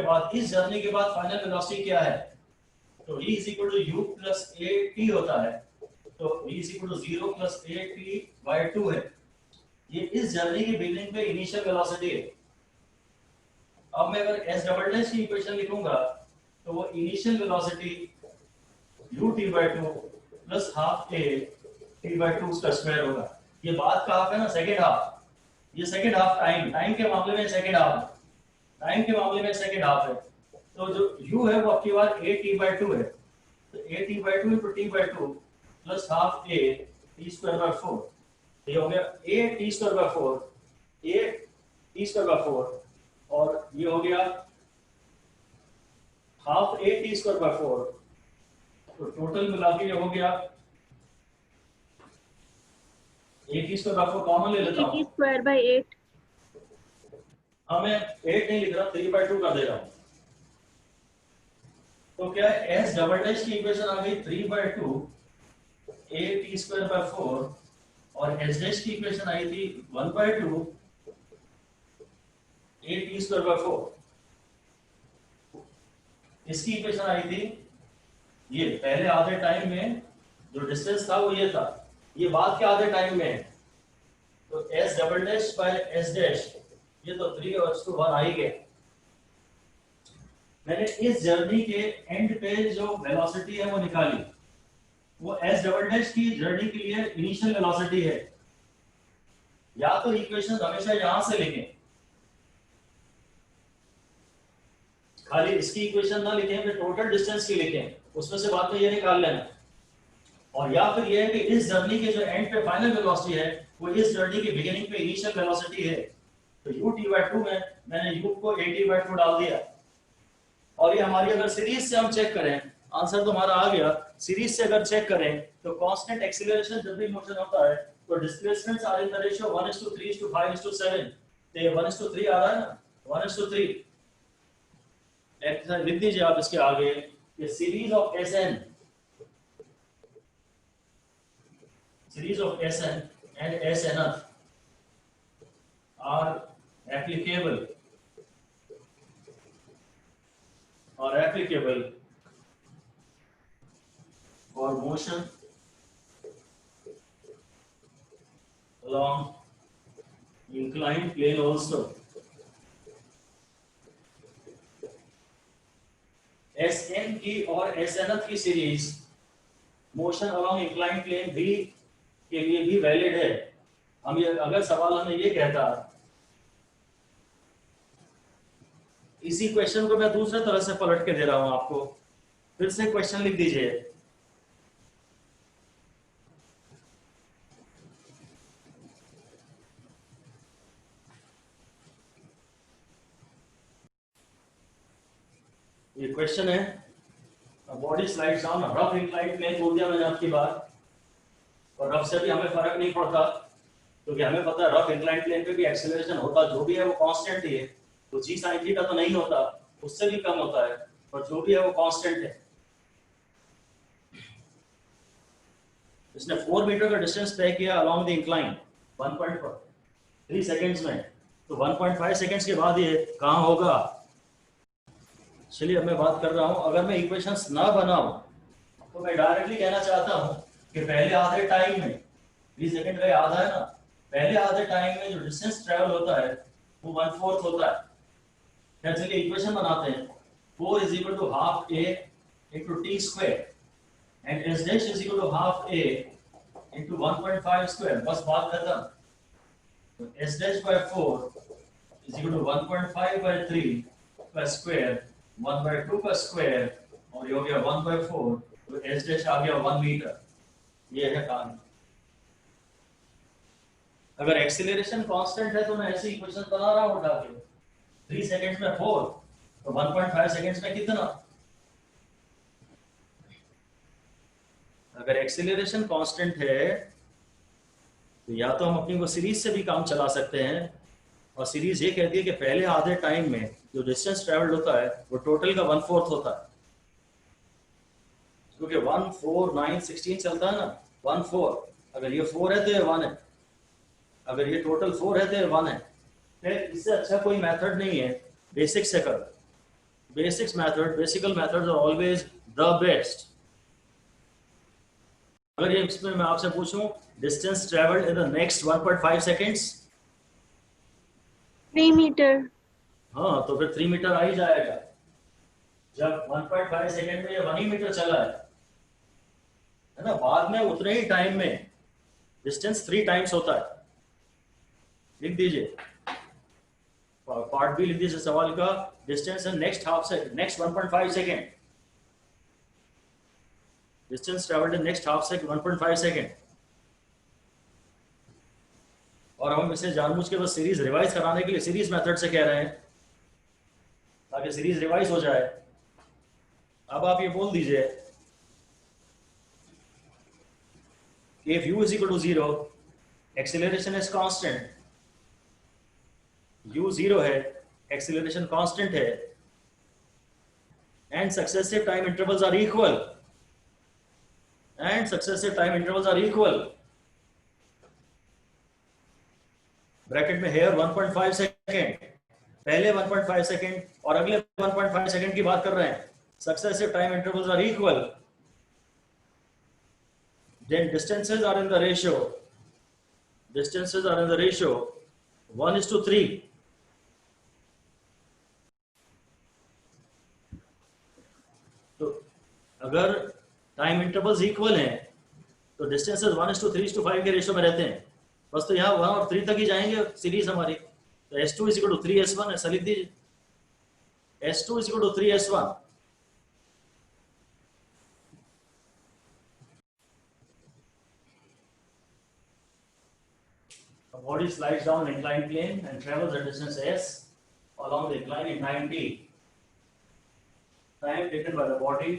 बाद, इस जर्नी के बाद फाइनल वेलोसिटी क्या है। तो v is equal to u plus at होता है। तो v is equal to 0 plus at/2 है। ये इस जर्नी के बिगिनिंग पे इनिशियल वेलोसिटी है। अब मैं अगर s डबल डैश की इक्वेशन लिखूंगा तो वो initial velocity ut/2 plus half a t/2 उसका स्क्वायर होगा। ये बात का हाफ है ना, सेकंड हाफ। ये सेकंड हाफ टाइम के मामले में सेकंड हाफ है। तो जो u है वो आपकी बार a t/2 है। तो a t/2 into t/2 plus half a t²/4। ये हो गया a t²/4 और ये हो गया हाफ a t²/4। तो टोटल मिला के ये हो गया a t²/4 कॉमन ले लेता हूँ। t²/8। हाँ, मैं 8 नहीं लिख रहा, 3/2 कर दे रहा हूँ। तो क्या है, s डबल डैश की इक्वेशन आ गई 3/2 a t²/4 और s डैश की इक्वेशन आई थी 1/2 a t²/4। इसकी इक्वेशन आई थी ये पहले आधे टाइम में जो डिस्टेंस था वो ये था, ये बाद के आधे टाइम में। तो s double dash by s dash ये तो 3:1 आ ही गया। मैंने इस जर्नी के एंड पे जो वेलोसिटी है वो निकाली, वो s डबल डैश की जर्नी के लिए इनिशियल वेलोसिटी है। या तो इक्वेशन हमेशा यहां से लिखें, खाली इसकी इक्वेशन ना लिखें, फिर टोटल डिस्टेंस की लिखें, उसमें से बात तो ये निकाल लेना। और या फिर ये है कि इस जर्नी के जो एंड पे फाइनल वेलोसिटी है वो इस जर्नी के बिगिनिंग पे इनिशियल वेलोसिटी है। तो ut/2 में मैंने u को at/2 डाल दिया। और ये हमारी अगर सीरीज से हम चेक करें, आंसर तो हमारा आ गया। सीरीज से अगर चेक करें तो कांस्टेंट एक्सीलरेशन जब भी मोशन होता है तो displacements are in the ratio 1:3:5:7। तो ये 1:3 आ रहा है ना, 1:3। एक्सरसाइज लिख दीजिए आप इसके आगे, ये series of Sn and Snth are applicable for motion along inclined plane also. Sn की और Snth की series motion along inclined plane भी के लिए भी वैलिड है। हम ये अगर सवाल हमें ये कहता, इसी क्वेश्चन को मैं दूसरे तरह से पलट के दे रहा हूं आपको, फिर से क्वेश्चन लिख दीजिए। ये क्वेश्चन है, body slides down rough inclined plane बोल दिया मैंने आपकी बात। और रफ से भी हमें फर्क नहीं पड़ता क्योंकि हमें पता है रफ इंक्लाइंड प्लेन पे भी एक्सेलरेशन होता जो भी है वो कांस्टेंट ही है। तो g sin थीटा तो नहीं होता, उससे भी कम होता है, पर जो भी है वो कांस्टेंट है। इसने 4 मीटर का डिस्टेंस तय किया अलोंग द इंक्लाइन 1.3 सेकंड्स में। तो 1.5 सेकंड्स के बाद ये कहां होगा। चलिए अब मैं बात कर रहा हूं, अगर मैं इक्वेशंस ना बनाऊं तो मैं डायरेक्टली कहना चाहता हूं कि पहले आधे टाइम में 3 सेकंड का आधा है ना, पहले आधे टाइम में जो डिस्टेंस ट्रेवल होता है वो 1/4 होता है। क्या, चलिए इक्वेशन बनाते हैं। 4 is equal to half a into t square and s dash is equal to half a into 1.5 square। बस बात खत्म। तो s dash by 4 is equal to 1.5/3 का स्क्वायर 1/2 का स्क्वायर और ये हो गया 1/4। तो s dash आ गया 1 मीटर। ये है काम। अगर एक्सीलरेशन कांस्टेंट है तो मैं ऐसी इक्वेशन बना रहा हूं उठा के 3 सेकंड्स में 4, तो 1.5 सेकंड्स में कितना। अगर एक्सीलरेशन कांस्टेंट है तो या तो हम अपनी को सीरीज से भी काम चला सकते हैं। और सीरीज ये कहती है कि पहले आधे टाइम में जो डिस्टेंस ट्रेवल्ड होता है वो टोटल का 1/4 होता है, क्योंकि 1 4 9 16 चलता है ना, 1 4, अगर ये 4 है तो ये 1 है, अगर ये टोटल 4 है तो ये 1 है। फिर इससे अच्छा कोई मेथड नहीं है बेसिक से कर। Basics method, basic methods are always the best. अगर ये इसमें मैं आपसे पूछूं distance travelled in the next 1.5 seconds, 3 metre. हाँ तो फिर 3 मीटर आ ही जाएगा। जब 1.5 सेकेंड में ये 1 ही मीटर चला है ना, बाद में उतने ही टाइम में डिस्टेंस 3 टाइम्स होता है। लिख दीजिए, पार्ट बी लिख दीजिए सवाल का, distance in next half second, next 1.5 second, distance travelled in next half second 1.5 second. और हम इसे जानबूझ के बस सीरीज रिवाइज कराने के लिए सीरीज मेथड से कह रहे हैं ताकि सीरीज रिवाइज हो जाए। अब आप ये बोल दीजिए कि if u is equal to 0, acceleration is constant, u 0 है, एक्सेलरेशन कांस्टेंट है, and successive time intervals are equal, and successive time intervals are equal, bracket में है 1.5 सेकेंड, पहले 1.5 सेकेंड और अगले 1.5 सेकेंड की बात कर रहे हैं, successive time intervals are equal, then distances are in the ratio, distances are in the ratio 1:3. तो अगर टाइम इंटरवल्स इक्वल हैं तो डिस्टेंसेस 1:3:5 के रेशियो में रहते हैं। बस तो यहाँ 1 और 3 तक ही जाएंगे सीरीज हमारी। तो S2 is equal to 3S1, ऐसा लिख दीजिए, S2 is equal to 3S1। A body slides down an inclined plane and travels a distance S along the incline in time t. Time taken by the body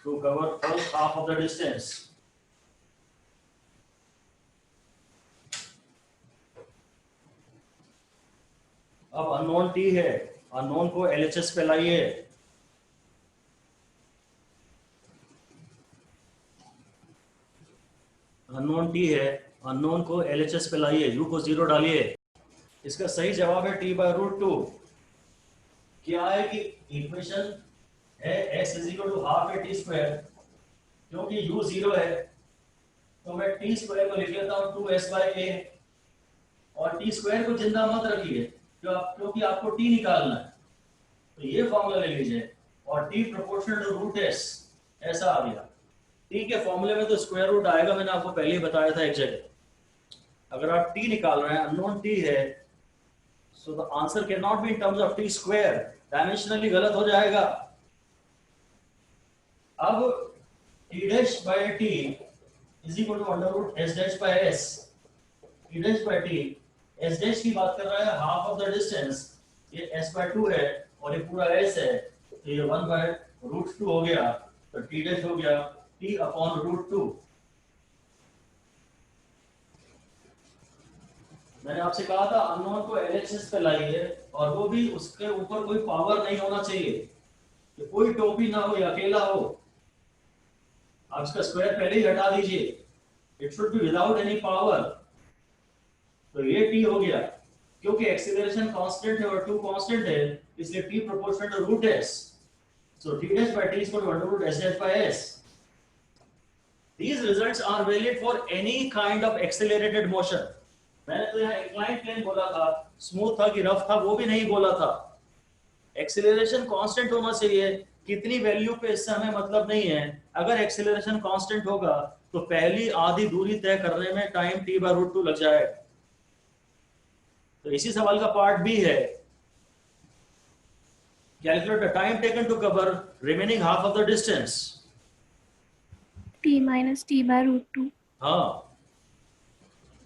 to cover first half of the distance. अब unknown t है, unknown को LHS पे लाइए। Unknown t है, unknown को LHS पे लाइए, u को 0 डालिए। इसका सही जवाब है t/√2। क्या है कि इक्वेशन है x = ½ t², क्योंकि u 0 है तो मैं t² को लिख लेता हूँ 2s/a, और t² को जिंदा मत रखिए क्योंकि आपको t निकालना है, तो ये फॉर्मूला ले लीजिए, और t प्रोपोर्शनल टू √s ऐसा आ गया। t के फॉर्मूले में तो स्क्वायर रूट आएगा, मैंने आपको पहले ही बताया था एक जगह। अगर आप t निकाल रहे हैं, अननोन t है, so the answer can not be in terms of t², dimensionally गलत हो जाएगा। अब t'/t is equal to √s'/s, t'/t s' की बात कर रहा है, हाफ ऑफ द डिस्टेंस, ये s/2 है और ये पूरा s है, तो ये 1/√2 हो गया, तो t' हो गया t/√2। मैंने आपसे कहा था अननोन को LHS पे लाइए, और वो भी उसके ऊपर कोई पावर नहीं होना चाहिए, कि कोई टोपी ना हो या अकेला हो। आप इसका स्क्वायर पहले ही हटा दीजिए, it should be without any power. तो ये t हो गया, क्योंकि एक्सीलरेशन कांस्टेंट है और 2 कांस्टेंट है, इसलिए t proportional to √s, so t'/t is equal to √s'/s। These results are valid for any kind of accelerated motion। मैंने तो यहाँ इंक्लाइंड प्लेन बोला था, स्मूथ था कि रफ था वो भी नहीं बोला था। एक्सेलरेशन कांस्टेंट होना चाहिए, कितनी वैल्यू पे इससे हमें मतलब नहीं है। अगर एक्सेलरेशन कांस्टेंट होगा तो पहली आधी दूरी तय करने में टाइम t/√2 लग जाएगा। तो इसी सवाल का पार्ट बी है, calculate the time taken to cover remaining half of the distance. t minus t/√2। हाँ,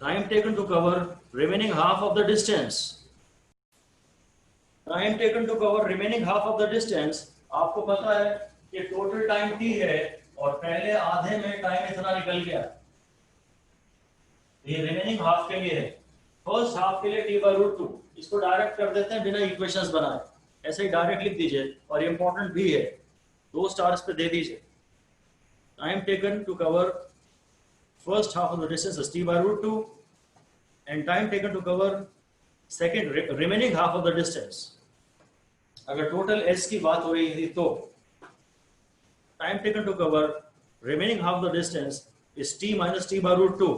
time taken to cover remaining half of the distance, time taken to cover remaining half of the distance। आपको पता है कि total time t है और पहले आधे में टाइम इतना निकल गया, ये रिमेनिंग हाफ के लिए है, फर्स्ट हाफ के लिए t/√2। इसको डायरेक्ट कर देते हैं बिना इक्वेशंस बनाए, ऐसे ही डायरेक्ट लिख दीजिए, और इंपॉर्टेंट भी है, 2 स्टार्स पे दे दीजिए। Time taken to cover first half of the distance is t by root 2 and time taken to cover second remaining half of the distance। अगर टोटल s की बात हो रही थी तो time taken to cover remaining half of the distance is t minus t by root 2।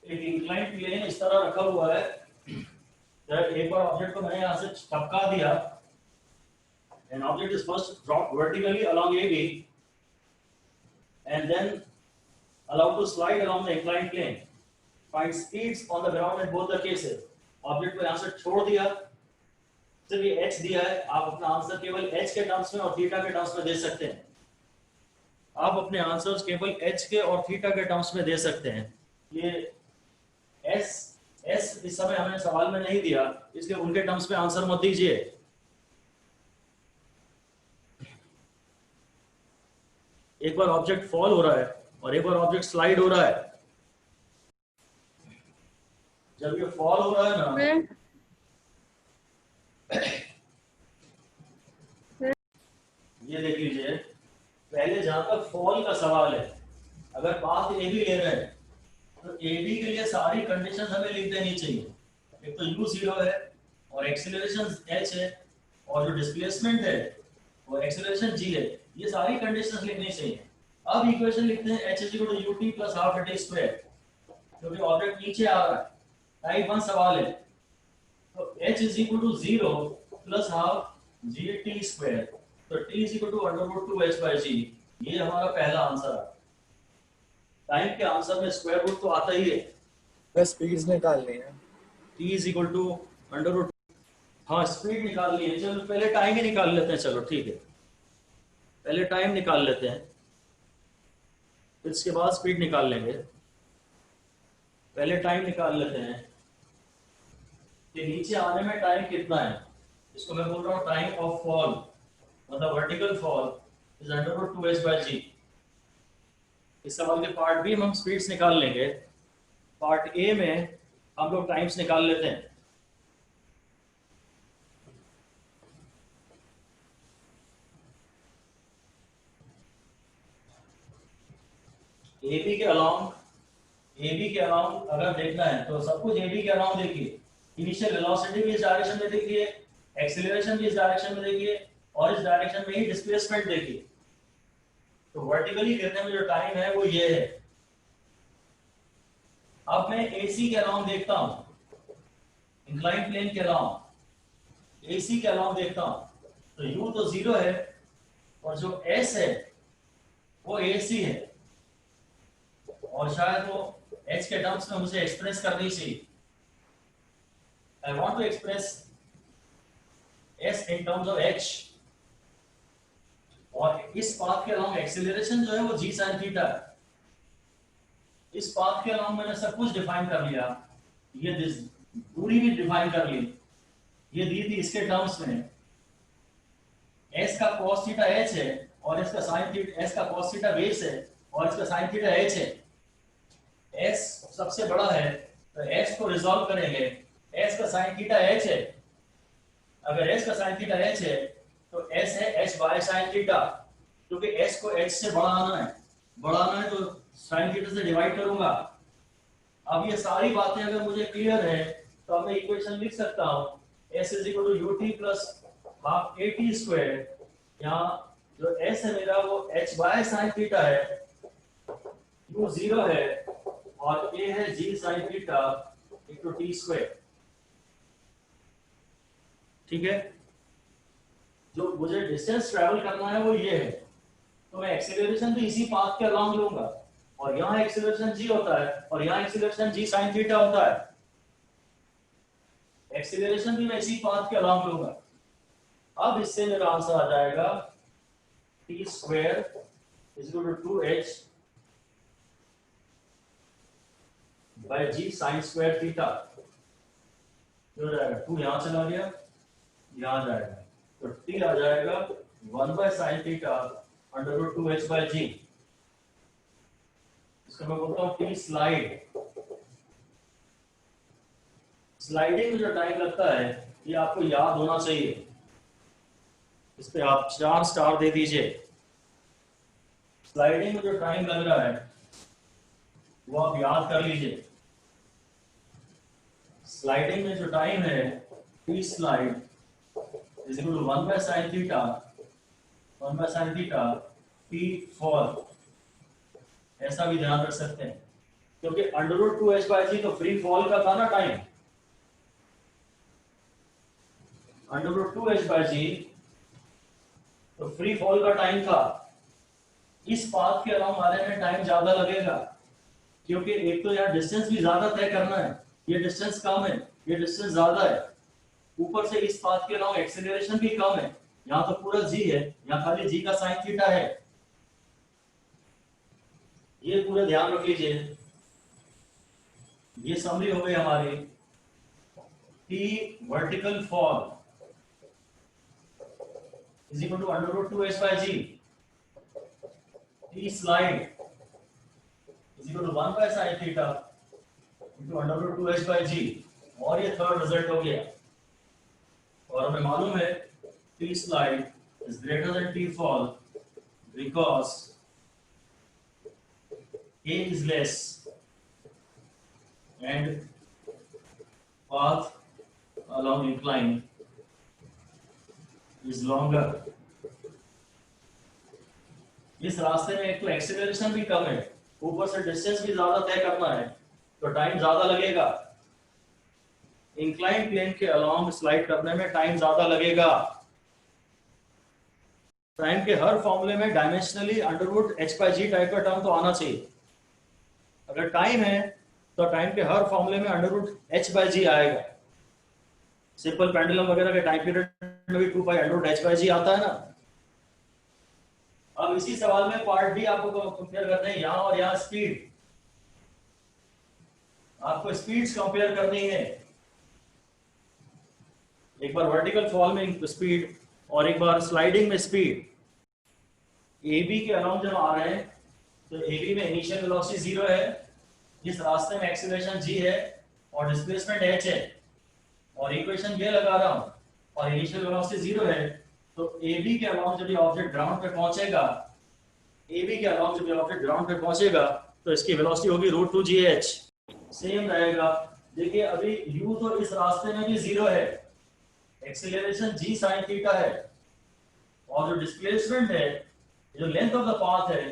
एक inclined plane इस तरह रखा हुआ है, जब एक बार ऑब्जेक्ट को मैंने यहां से टपका दिया, an object is first dropped vertically along AB and then allowed to slide along the inclined plane, find speeds on the ground in both the cases। Object को यहां से छोड़ दिया, सिर्फ ये h दिया है, आप अपना आंसर केवल h के टर्म्स में और थीटा के टर्म्स में दे सकते हैं। आप अपने आंसर्स केवल h के और थीटा के टर्म्स में दे सकते हैं। ये s इस समय हमें सवाल में नहीं दिया, इसलिए उनके टर्म्स में आंसर मत दीजिए। एक बार ऑब्जेक्ट फॉल हो रहा है और एक बार ऑब्जेक्ट स्लाइड हो रहा है। जब ये फॉल हो रहा है ना, ये देख लीजिए, पहले जहां तक फॉल का सवाल है, अगर पाथ ए बी ले रहे हैं तो ए बी के लिए सारी कंडीशंस हमें लिख देनी चाहिए। एक तो u 0 है और एक्सीलरेशन h है और जो डिस्प्लेसमेंट है वो एक्सीलरेशन g है, ये सारी कंडीशंस लिखनी चाहिए। अब इक्वेशन लिखते हैं h = ut + ½ at², क्योंकि ऑब्जेक्ट नीचे आ रहा है, टाइप 1 सवाल है। तो h = 0 + ½ gt², तो t = √2h/g, ये हमारा पहला आंसर है। टाइम के आंसर में स्क्वायर रूट तो आता ही है। बस स्पीड्स निकालनी है। t = हाँ स्पीड निकालनी है। चलो पहले टाइम ही निकाल लेते हैं, चलो ठीक है, पहले टाइम निकाल लेते हैं, फिर इसके बाद स्पीड निकाल लेंगे। पहले टाइम निकाल लेते हैं कि नीचे आने में टाइम कितना है। इसको मैं बोल रहा हूँ टाइम ऑफ फॉल, मतलब वर्टिकल फॉल इज √2h/g। इस सवाल के पार्ट बी में हम स्पीड्स निकाल लेंगे, पार्ट ए में हम लोग टाइम्स निकाल लेते हैं। AB के अलाउंग अगर देखना है तो सब कुछ AB के अलाउंग देखिए। इनिशियल वेलोसिटी भी इस डायरेक्शन में देखिए, एक्सीलरेशन भी इस डायरेक्शन में देखिए, और इस डायरेक्शन में ही डिस्प्लेसमेंट देखिए। तो वर्टिकली गिरने में जो टाइम है वो ये है। अब मैं AC के अलाउंग देखता हूं, इंक्लाइन प्लेन के अलाउंग AC के अलाउंग देखता हूं, तो U तो 0 है और जो S है वो AC है, और शायद वो h के टर्म्स में मुझे एक्सप्रेस करनी चाहिए। I want to express s in terms of h, और इस पाथ के अलाउंग एक्सीलरेशन जो है वो g sin थीटा है। इस पाथ के अलाउंग मैंने सब कुछ डिफाइन कर लिया, ये दूरी भी डिफाइन कर ली, ये दी थी इसके टर्म्स में। s का cos थीटा h है और इसका sin थीटा, s का cos थीटा बेस है और इसका sin थीटा h है। s सबसे बड़ा है तो s को रिजॉल्व करेंगे, s का sin थीटा h है, अगर s का sin थीटा h है तो s है h sin थीटा, क्योंकि s को h से बढ़ाना है तो sin थीटा से डिवाइड करूंगा। अब ये सारी बातें अगर मुझे क्लियर है तो अब मैं इक्वेशन लिख सकता हूं s = ut + ½ at²। यहाँ जो s है मेरा वो h sin थीटा है, u 0 है और a है g sin थीटा * t²। ठीक है, जो मुझे डिस्टेंस ट्रैवल करना है वो ये है, तो मैं एक्सीलरेशन भी इसी पाथ के अलाउंग लूंगा, और यहाँ एक्सीलरेशन g होता है और यहाँ एक्सीलरेशन g sin थीटा होता है। एक्सीलरेशन भी मैं इसी पाथ के अलाउंग लूंगा। अब इससे मेरा आंसर आ जाएगा t² = 2h by g sin² theta. जो जाएगा 2 यहां चला गया, यहां जाएगा, तो t आ जाएगा 1/sin थीटा √2h/g। इसको मैं बोलता हूं t स्लाइड। स्लाइडिंग में जो टाइम लगता है ये आपको याद होना चाहिए, इस पे आप 4 स्टार दे दीजिए। स्लाइडिंग में जो टाइम लग रहा है वो आप याद कर लीजिए। स्लाइडिंग में जो टाइम है T slide is equal to 1 by sine theta, 1 by sine theta T fall, ऐसा भी ध्यान रख सकते हैं क्योंकि अंडर रूट 2h/g तो फ्री फॉल का था ना टाइम, अंडर रूट 2h/g तो फ्री फॉल का टाइम था। इस पाथ के अराउंड आने में टाइम ज्यादा लगेगा क्योंकि एक तो यहाँ डिस्टेंस भी ज्यादा तय करना है, ये डिस्टेंस कम है, ये डिस्टेंस ज्यादा है, ऊपर से इस पाथ के अलावा एक्सेलरेशन भी कम है, यहाँ तो पूरा जी है, यहाँ खाली जी का साइन थीटा है, ये पूरे ध्यान रख लीजिए। ये समरी हो गई हमारी T vertical fall is equal to under root 2h/g, T slide is equal to 1 by sine theta into under root 2h/g, और ये थर्ड रिजल्ट हो गया। और हमें मालूम है T slide is greater than T fall because a is less and path along incline is longer। इस रास्ते में एक तो एक्सेलरेशन भी कम है, ऊपर से डिस्टेंस भी ज्यादा तय करना है तो टाइम ज्यादा लगेगा। इंक्लाइन प्लेन के अलोंग स्लाइड करने में टाइम ज्यादा लगेगा। टाइम के हर फॉर्मूले में dimensionally under root h/g type का टर्म तो आना चाहिए। अगर टाइम है तो टाइम के हर फॉर्मूले में अंडर रूट h/g आएगा। सिंपल पेंडुलम वगैरह के टाइम पीरियड में भी 2 पाई अंडर रूट h/g आता है ना। अब इसी सवाल में पार्ट डी आपको कंपेयर करने हैं, यहाँ और यहाँ स्पीड, आपको स्पीड्स कंपेयर करनी है। एक बार वर्टिकल फॉल में स्पीड और एक बार स्लाइडिंग में स्पीड। ए बी के अराउंड जब आ रहे हैं तो ए बी में इनिशियल वेलोसिटी 0 है, जिस रास्ते में एक्सीलरेशन g है और डिस्प्लेसमेंट h है, और इक्वेशन ये लगा रहा हूं और इनिशियल वेलोसिटी 0 है, तो ए बी के अराउंड जब ये ऑब्जेक्ट ग्राउंड पे पहुंचेगा, ए बी के अराउंड जब ये ऑब्जेक्ट ग्राउंड पे पहुंचेगा तो इसकी वेलोसिटी होगी √2gh, सेम रहेगा। देखिए अभी u तो इस रास्ते में भी 0 है, एक्सीलरेशन g sin थीटा है, और जो डिस्प्लेसमेंट है, जो लेंथ ऑफ द पाथ है,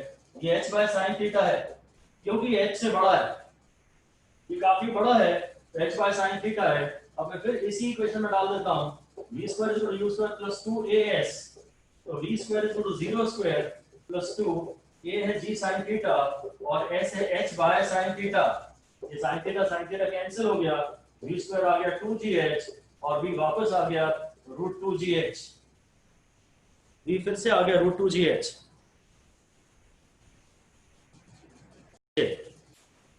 ये h बाय sin थीटा है, क्योंकि ये h से बड़ा है, ये काफी बड़ा है तो h बाय sin थीटा है। अब मैं फिर इसी इक्वेशन में डाल देता हूं v square equal to u square plus 2as, तो v square equal to 0 square plus 2, a है g sin थीटा और s है h बाय sin थीटा। ये sin थीटा कैंसिल हो गया, v स्क्वायर आ गया 2gh और v वापस आ गया √2gh, v फिर से आ गया √2gh।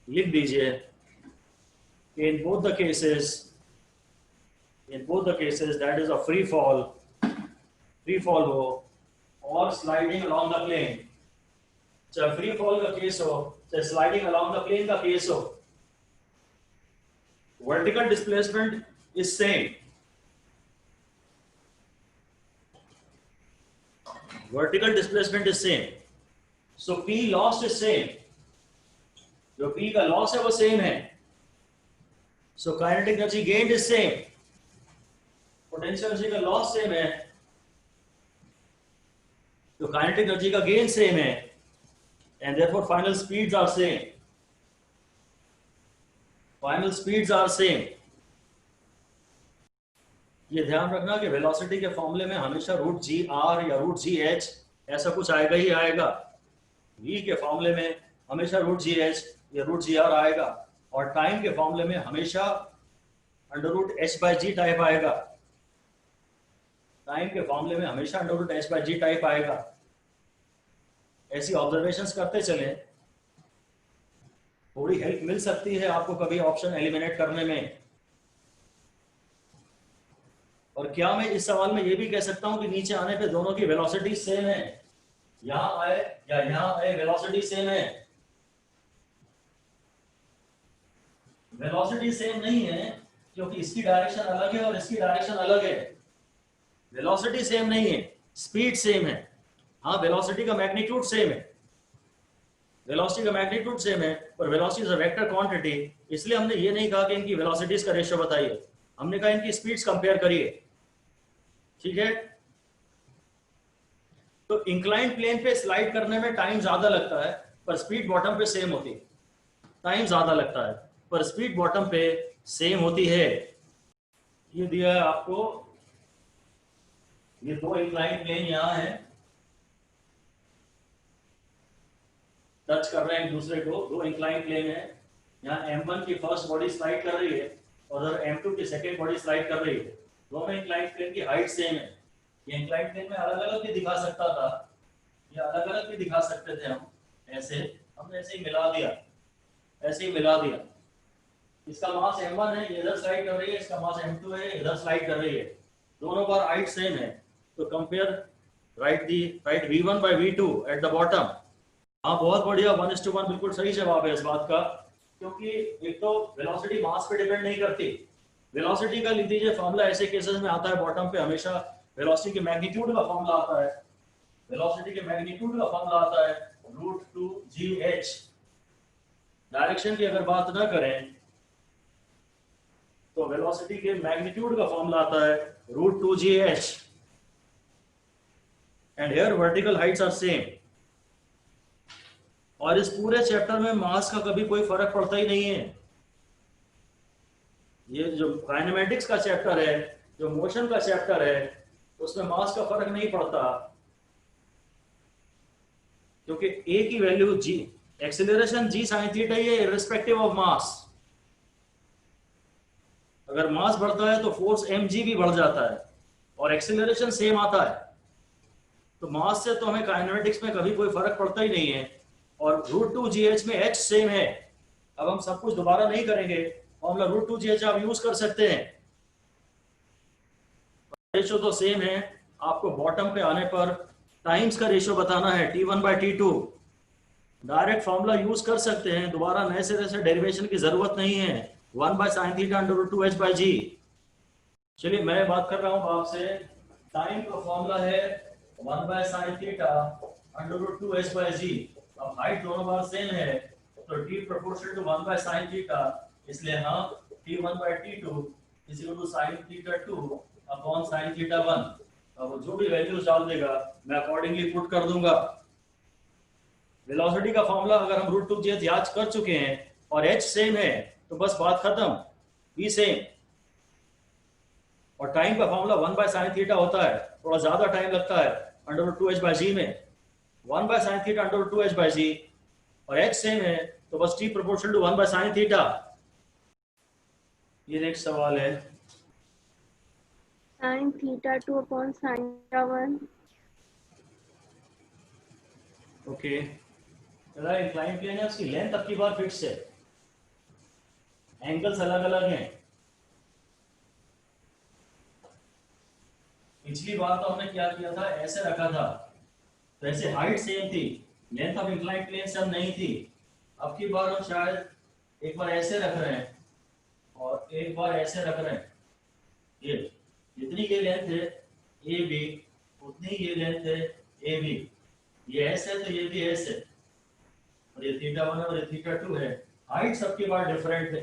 लिख दीजिए in both the cases that is a free fall हो और sliding along the plane, चाहे free fall का केस हो चाहे sliding along the plane का केस हो, vertical displacement is same, so P lost is same, जो P का लॉस है वो सेम है, so kinetic energy gained is same, potential energy का लॉस सेम है तो काइनेटिक एनर्जी का गेन सेम है, and therefore final speeds are same. ये ध्यान रखना कि वेलोसिटी के फॉर्मूले में हमेशा √gr या √gh ऐसा कुछ आएगा ही आएगा, v के फॉर्मूले में हमेशा √gh या √gr आएगा, और टाइम के फॉर्मूले में हमेशा √h/g टाइप आएगा, टाइम के फॉर्मूले में हमेशा √h/g टाइप आएगा। ऐसी ऑब्जर्वेशंस करते चलें, थोड़ी हेल्प मिल सकती है आपको कभी ऑप्शन एलिमिनेट करने में। और क्या मैं इस सवाल में ये भी कह सकता हूं कि नीचे आने पे दोनों की वेलोसिटी सेम है, यहां आए या यहां आए वेलोसिटी सेम है? वेलोसिटी सेम नहीं है क्योंकि इसकी डायरेक्शन अलग है और इसकी डायरेक्शन अलग है। वेलोसिटी सेम नहीं है, स्पीड सेम है। हाँ, वेलोसिटी का मैग्नीट्यूड सेम है, वेलोसिटी का मैग्नीट्यूड सेम है, पर velocity is a vector quantity. इसलिए हमने ये नहीं कहा कि इनकी वेलोसिटीज का रेशियो बताइए, हमने कहा इनकी स्पीड्स कंपेयर करिए। ठीक है, तो इंक्लाइन प्लेन पे स्लाइड करने में टाइम ज्यादा लगता है, पर स्पीड बॉटम पे सेम होती है। टाइम ज्यादा लगता है पर स्पीड बॉटम पे सेम होती है। ये दिया है आपको, ये दो इंक्लाइन प्लेन यहाँ है, टच कर रहे हैं एक दूसरे को, दो इंक्लाइन प्लेन है। यहाँ M1 की फर्स्ट बॉडी स्लाइड कर रही है और M2 की सेकेंड बॉडी स्लाइड कर रही है। दोनों इंक्लाइन प्लेन की हाइट सेम है। ये इंक्लाइन प्लेन में अलग अलग भी दिखा सकता था, ये अलग अलग भी दिखा सकते थे हम, ऐसे हमने ऐसे ही मिला दिया, ऐसे ही मिला दिया। इसका मास M1 है, ये इधर स्लाइड कर रही है, इसका मास M2 है, इधर स्लाइड कर रही है। दोनों पर हाइट सेम है, तो compare, right V1 by V2 at the bottom. हाँ, बहुत बढ़िया, 1:1 बिल्कुल सही जवाब है इस बात का, क्योंकि एक तो वेलोसिटी मास पे डिपेंड नहीं करती। वेलोसिटी का लिख दीजिए फॉर्मूला, ऐसे केसेस में आता है बॉटम पे हमेशा वेलोसिटी के मैग्नीट्यूड का फॉर्मूला आता है, वेलोसिटी के मैग्नीट्यूड का फॉर्मूला आता है √2gh। डायरेक्शन की अगर बात ना करें तो वेलोसिटी के मैग्नीट्यूड का फॉर्मूला आता है √2gh, and here vertical heights are same. और इस पूरे चैप्टर में मास का कभी कोई फर्क पड़ता ही नहीं है। ये जो काइनेमेटिक्स का चैप्टर है, जो मोशन का चैप्टर है, उसमें मास का फर्क नहीं पड़ता, क्योंकि ए की वैल्यू जी, एक्सेलरेशन g sin थीटा है इररिस्पेक्टिव ऑफ मास। अगर मास बढ़ता है तो फोर्स mg भी बढ़ जाता है और एक्सेलरेशन सेम आता है। तो मास से तो हमें काइनेमेटिक्स में कभी कोई फर्क पड़ता ही नहीं है। और √2gh में h सेम है। अब हम सब कुछ दोबारा नहीं करेंगे, फॉर्मूला √2gh आप यूज कर सकते हैं। रेशियो तो सेम है, आपको बॉटम पे आने पर टाइम्स का रेशियो बताना है T1 by T2। Direct formula use कर सकते हैं, दोबारा नए सिरे से डेरिवेशन की जरूरत नहीं है। 1 by sin theta √2h by g। चलिए मैं बात कर रहा हूं आपसे, टाइम का फॉर्मूला है 1 by sin theta √2h by g। अब हाइट दोनों बार सेम है, तो t proportional to 1 by sin theta, इसलिए हम T1 by T2 is equal to sin theta 2 upon sin theta 1। अब जो भी वैल्यूज डाल देगा मैं अकॉर्डिंगली पुट कर दूंगा। वेलोसिटी का फॉर्मूला अगर हम √2gh याद कर चुके हैं और h सेम है तो बस बात खत्म, v सेम। और टाइम का फॉर्मूला 1 by sin थीटा होता है, थोड़ा ज्यादा टाइम लगता है √2h by g में, 1 by sin theta √2h by g, और h सेम है तो बस t proportional to 1 by sin theta. ये नेक्स्ट सवाल है, sin theta 2 upon sin theta 1। Okay. Incline plane है, उसकी लेंथ अब की बार फिक्स है, एंगल्स अलग अलग हैं। पिछली बार तो हमने क्या किया था, ऐसे रखा था, तो ऐसे हाइट सेम थी, length of incline plane same नहीं थी। अब की बार हम शायद एक बार ऐसे रख रहे हैं और एक बार ऐसे रख रहे हैं। ये जितनी ये लेंथ है ए बी, उतनी ये लेंथ है ए बी। ये एस है तो ये भी एस है, और ये थीटा 1 है और ये थीटा 2 है। हाइट सबके बार डिफरेंट है,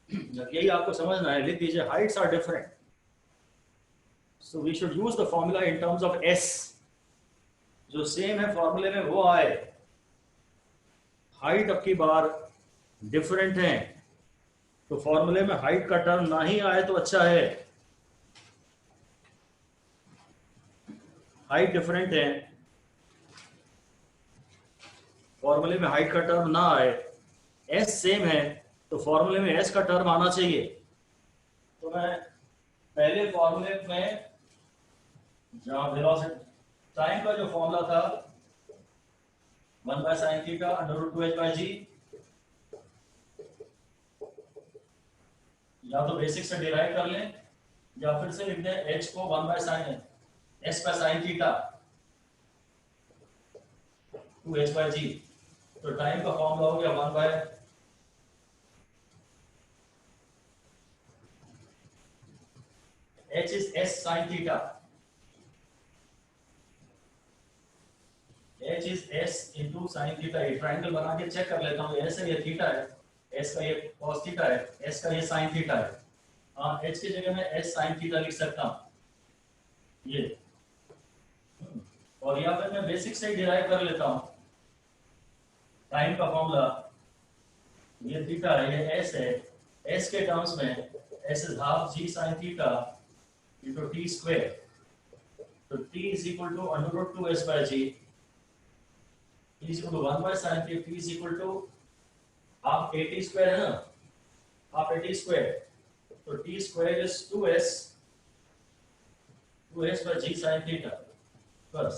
यही आपको समझना है, लिख दीजिए heights are different. So we should use the formula in terms of S, जो सेम है फॉर्मूले में वो आए। हाइट अब की बार डिफरेंट है, तो फॉर्मूले में हाइट का टर्म ना ही आए तो अच्छा है। हाइट डिफरेंट है, फॉर्मूले में हाइट का टर्म ना आए, एस सेम है तो फॉर्मूले में एस का टर्म आना चाहिए। तो मैं पहले फॉर्मूले में जहां वेलोसिटी टाइम का जो फॉर्मूला था 1 by sin theta √2h by g, या तो बेसिक से डिराइव कर लें या फिर से लिख दें h को 1 by sin s by sin theta 2h by g। तो टाइम का फॉर्मूला हो गया 1 by H is S sin theta. H is S into sin theta. ये ट्रायंगल बना के चेक कर लेता हूँ, S है ये थीटा है, S का ये cos थीटा है, S का ये sin थीटा है। हाँ, H की जगह में S sin थीटा लिख सकता हूँ ये, और यहाँ पर मैं बेसिक से ही डिराइव कर लेता हूँ टाइम का फॉर्मूला। ये थीटा है, ये S है, S के टर्म्स में S is half g sin theta into t square, तो t is equal to under root 2s by g, t is equal to 1 by sin theta, t is equal to half at square है ना, half at square, तो t square is 2s by g sin theta plus,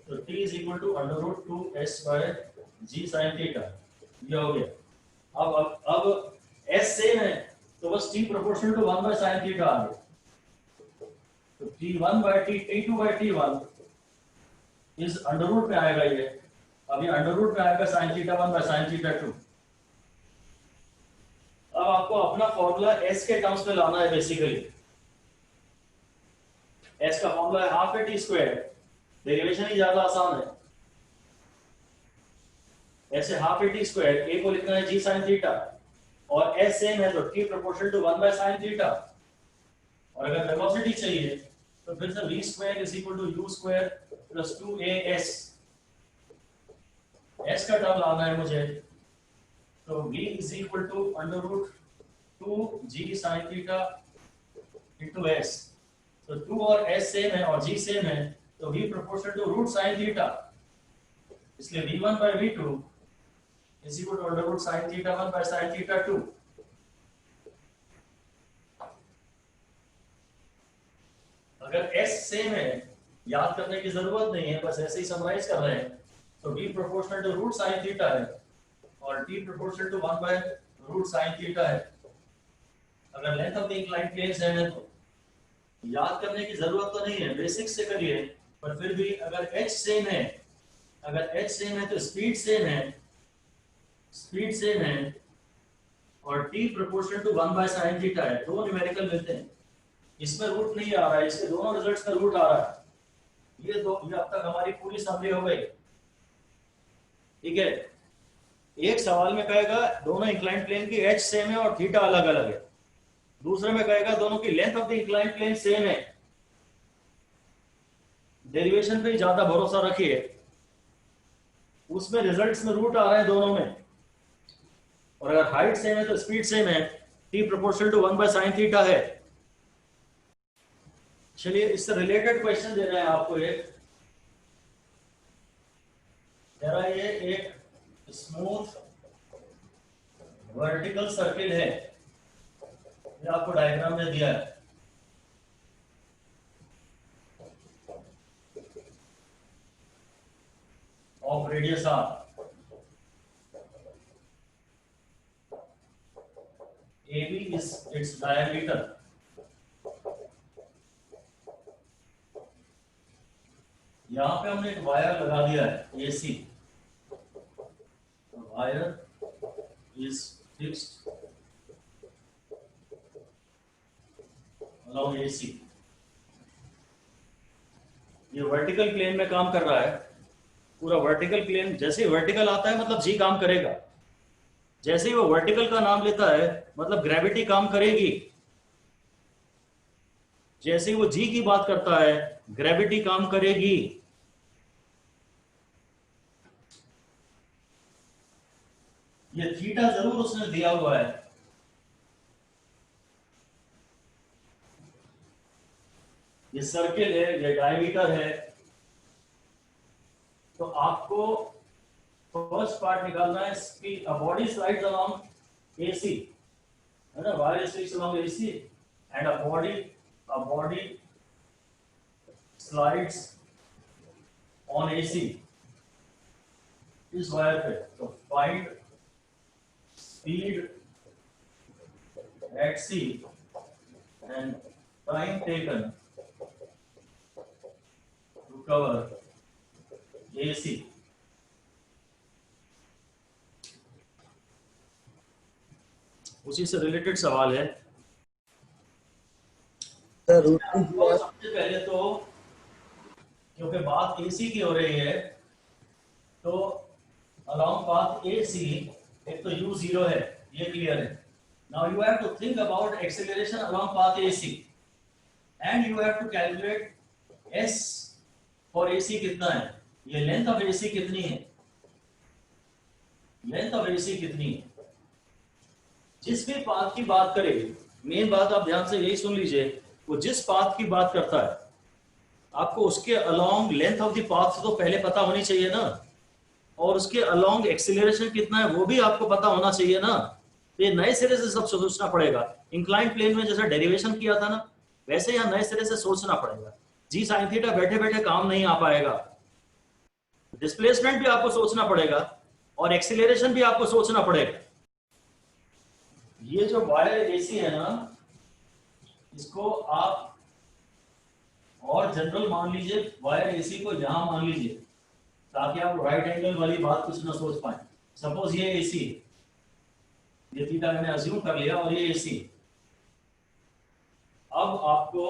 तो t is equal to under root 2s by g sin theta, ये हो गया। अब s same है तो बस t proportional to 1 by sin theta आ गया, तो t1 by t2 by t1 इस अंडर रूट में आएगा ये, अब ये अंडर रूट में आएगा sin theta 1 by sin theta 2। अब आपको अपना फॉर्मूला s के टर्म्स में लाना है बेसिकली। s का फॉर्मूला है half a t square, derivation ही ज्यादा आसान है। ऐसे half a t square, a को लिखना है g sin थीटा, और s सेम है तो t proportional to 1 by sin theta, और अगर वेलोसिटी चाहिए तो फिर से v square is equal to u square plus 2as, s का टर्म लाना है मुझे, तो v is equal to under root 2g sin theta into s, तो 2 और s सेम है और g सेम है तो v proportional to root sin theta, इसलिए v1 by v2 is equal to under root sin theta 1 by sin theta 2। अगर s same है, याद करने की जरूरत नहीं है, बस ऐसे ही समराइज कर रहे हैं, तो v proportional to root sin theta है और t proportional to 1 by root sin theta है। अगर length of the inclined planes है तो याद करने की जरूरत तो नहीं है, बेसिक्स से करिए, पर फिर भी अगर h सेम है, अगर h सेम है तो स्पीड सेम है, स्पीड सेम है, और t proportional to 1 by sin theta है, दो न्यूमेरिकल मिलते हैं, इसमें रूट नहीं आ रहा है, इसके दोनों रिजल्ट्स में रूट आ रहा है। ये अब तक हमारी पूरी समरी हो गई, ठीक है। एक सवाल में कहेगा दोनों इंक्लाइंड प्लेन की h सेम है और थीटा अलग अलग है, दूसरे में कहेगा दोनों की length of the inclined plane same है। डेरिवेशन पे ज्यादा भरोसा रखिए, उसमें रिजल्ट्स में रूट आ रहे हैं दोनों में, और अगर हाइट सेम है तो स्पीड सेम है, t proportional to 1 by sin theta है। चलिए इससे रिलेटेड क्वेश्चन दे रहे हैं आपको, एक ये एक स्मूथ वर्टिकल सर्किल है, ये आपको डायग्राम में दिया है, of radius r, AB is its diameter, यहां पे हमने एक वायर लगा दिया है AC, wire is fixed along AC, ये वर्टिकल प्लेन में काम कर रहा है, पूरा वर्टिकल प्लेन, जैसे ही वर्टिकल आता है मतलब जी काम करेगा, जैसे ही वो वर्टिकल का नाम लेता है मतलब ग्रेविटी काम करेगी, जैसे ही वो जी की बात करता है ग्रेविटी काम करेगी। ये थीटा जरूर उसने दिया हुआ है, ये सर्किल है, ये डायमीटर है, तो आपको फर्स्ट पार्ट निकालना है कि a body slides along AC, है ना, wire slides along AC and a body slides on AC इस वायर पे, तो find speed at C and time taken to cover AC। उसी से रिलेटेड सवाल है, सर रूट टू आपको सबसे पहले तो क्योंकि बात AC की हो रही है तो along path AC एक तो u0 है, ये क्लियर है. Now you have to think about acceleration along path AC and you have to calculate s for AC कितना है, ये लेंथ ऑफ AC कितनी है, लेंथ ऑफ AC कितनी है. जिस भी पाथ की बात करें, मेन बात आप ध्यान से यही सुन लीजिए, वो जिस पाथ की बात करता है आपको उसके along length of the path तो पहले पता होनी चाहिए ना, और उसके अलोंग एक्सीलरेशन कितना है वो भी आपको पता होना चाहिए ना. तो ये नए सिरे से सब सोचना पड़ेगा. इंक्लाइन प्लेन में जैसा डेरिवेशन किया था ना, वैसे यहाँ नए सिरे से सोचना पड़ेगा. जी साइन थीटा बैठे बैठे काम नहीं आ पाएगा. डिस्प्लेसमेंट भी आपको सोचना पड़ेगा और एक्सीलरेशन भी आपको सोचना पड़ेगा. ये जो वायर एसी है ना, इसको आप और जनरल मान लीजिए, वायर एसी को यहां मान लीजिए ताकि आप राइट एंगल वाली बात कुछ ना सोच पाए. सपोज ये एसी है, ये थीटा मैंने अज्यूम कर लिया और ये एसी. अब आपको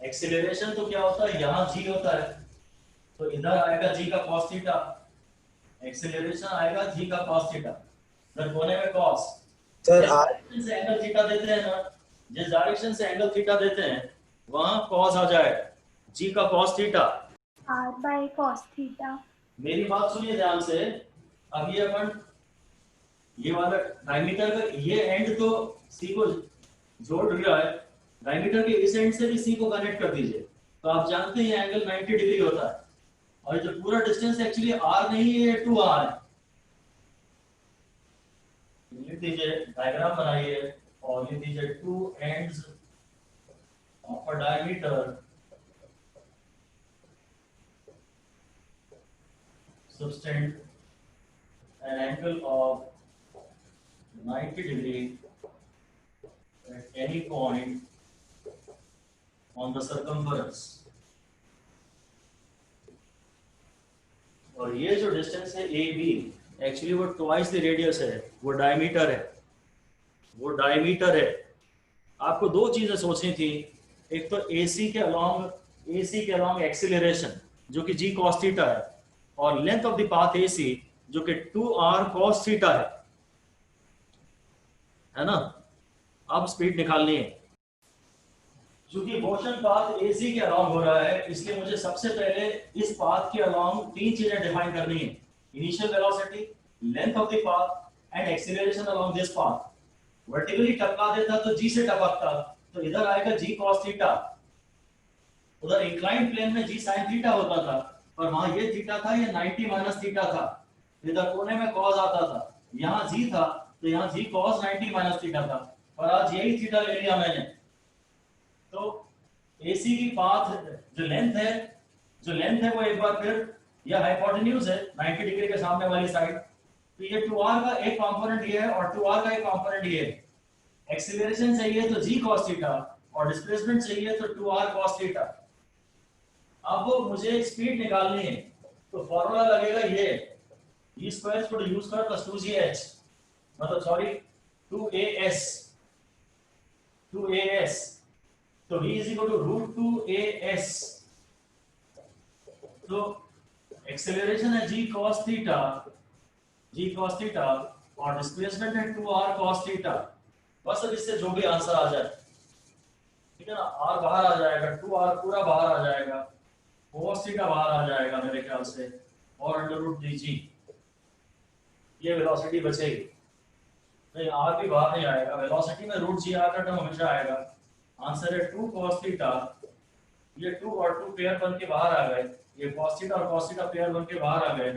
एक्सीलरेशन तो क्या होता है, यहाँ जी होता है तो इधर आएगा जी का कॉस थीटा, एक्सीलरेशन आएगा जी का कॉस थीटा, इधर कोने में कॉस. सर जिस डायरेक्शन से एंगल थीटा देते हैं ना, जिस डायरेक्शन से एंगल थीटा देते हैं वहां कॉस आ जाएगा, जी का cos theta. r by cos theta. मेरी बात सुनिए ध्यान से. अब ये अपन ये वाला डायमीटर का ये एंड तो सी को जोड़ रहा है, डायमीटर के इस एंड से भी सी को कनेक्ट कर दीजिए तो आप जानते हैं ये एंगल 90 डिग्री होता है. और जो पूरा डिस्टेंस एक्चुअली r नहीं है, ये 2r है. लिख दीजिए, डायग्राम बनाइए और लिख दीजिए two ends of a diameter subtend an angle of 90 degree at any point on the circumference. और ये जो डिस्टेंस है ए बी, एक्चुअली वो ट्वाइस द रेडियस है, वो डायमीटर है, वो डायमीटर है. आपको दो चीजें सोचनी थी, एक तो AC के अलोंग एक्सीलरेशन जो कि g cos थीटा है, और length of the path AC जो कि 2r cos थीटा है ना. अब स्पीड निकालनी है. क्योंकि मोशन पाथ AC के अलोंग हो रहा है, इसलिए मुझे सबसे पहले इस पाथ के अलोंग तीन चीजें डिफाइन करनी है: initial velocity, length of the path and acceleration along this path. Vertically टपका देता तो g से टपकता तो इधर आएगा g cos थीटा, उधर इंक्लाइंड प्लेन में g sin थीटा होता था, और वहां ये थीटा था, ये 90 माइनस थीटा था, इधर कोने में cos आता था, यहाँ g था तो यहाँ g cos 90 माइनस थीटा था, और आज यही थीटा ले लिया मैंने. तो AC की पाथ जो लेंथ है वो एक बार फिर यह हाइपोटेन्यूज है 90 डिग्री के सामने वाली साइड. तो ये 2r का एक कंपोनेंट ये है और 2r का एक कंपोनेंट ये है. एक्सीलरेशन चाहिए तो g cos थीटा और डिस्प्लेसमेंट चाहिए तो 2r cos थीटा. अब मुझे स्पीड निकालनी है तो फॉर्मूला लगेगा ये v स्क्वायर को यूज कर प्लस 2gh, मतलब सॉरी 2as. तो v is equal to root 2as. तो एक्सेलरेशन है g cos थीटा और डिस्प्लेसमेंट है 2r cos थीटा. बस अब इससे जो भी आंसर आ जाए, ठीक है ना, r बाहर आ जाएगा, 2r पूरा बाहर आ जाएगा, cos थीटा बाहर आ जाएगा मेरे ख्याल से, और अंडर रूट dg. ये वेलोसिटी बचेगी, नहीं r भी बाहर नहीं आएगा, वेलोसिटी में रूट g r का टर्म हमेशा आएगा. आंसर है 2 cos थीटा. ये 2 और 2 पेयर बन के बाहर आ गए, ये cos थीटा और cos थीटा पेयर बन के बाहर आ गए,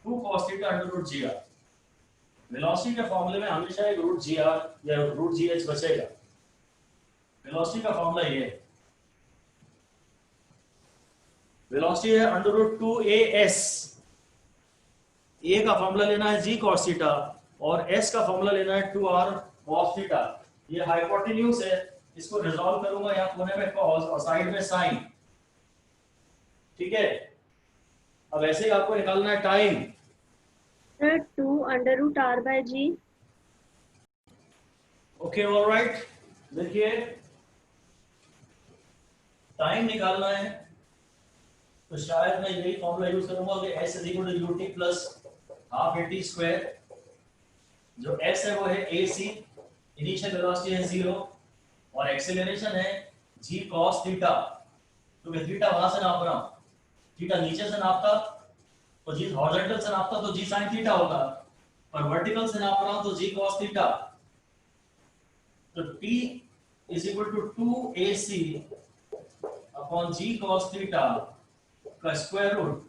2 cos theta under root gr. Velocity के फॉर्मूले में हमेशा एक रूट gr या रूट gh बचेगा. वेलोसिटी का फॉर्मूला ये है, वेलोसिटी है अंडर रूट 2as. a का फॉर्मूला लेना है g cos थीटा और s का फॉर्मूला लेना है 2r cos थीटा. ये हाइपोटेन्यूज है, इसको रिजॉल्व करूंगा, यहाँ कोने में cos और साइड में sin. ठीक है. अब ऐसे ही आपको निकालना है time. 2 under root r by g. Okay alright. देखिए टाइम निकालना है तो शायद मैं यही फॉर्मूला यूज करूंगा कि s is equal to ut plus half at square. जो s है वो है ac, इनिशियल वेलोसिटी है 0 और एक्सेलरेशन है g cos थीटा। तो मैं थीटा वहां से नाप रहा हूं, थीटा नीचे से नापता तो g हॉरिजॉन्टल से नापता तो g sin थीटा होता, और वर्टिकल से नाप रहा हूं तो g cos थीटा। तो t is equal to 2ac upon g cos theta का स्क्वायर रूट।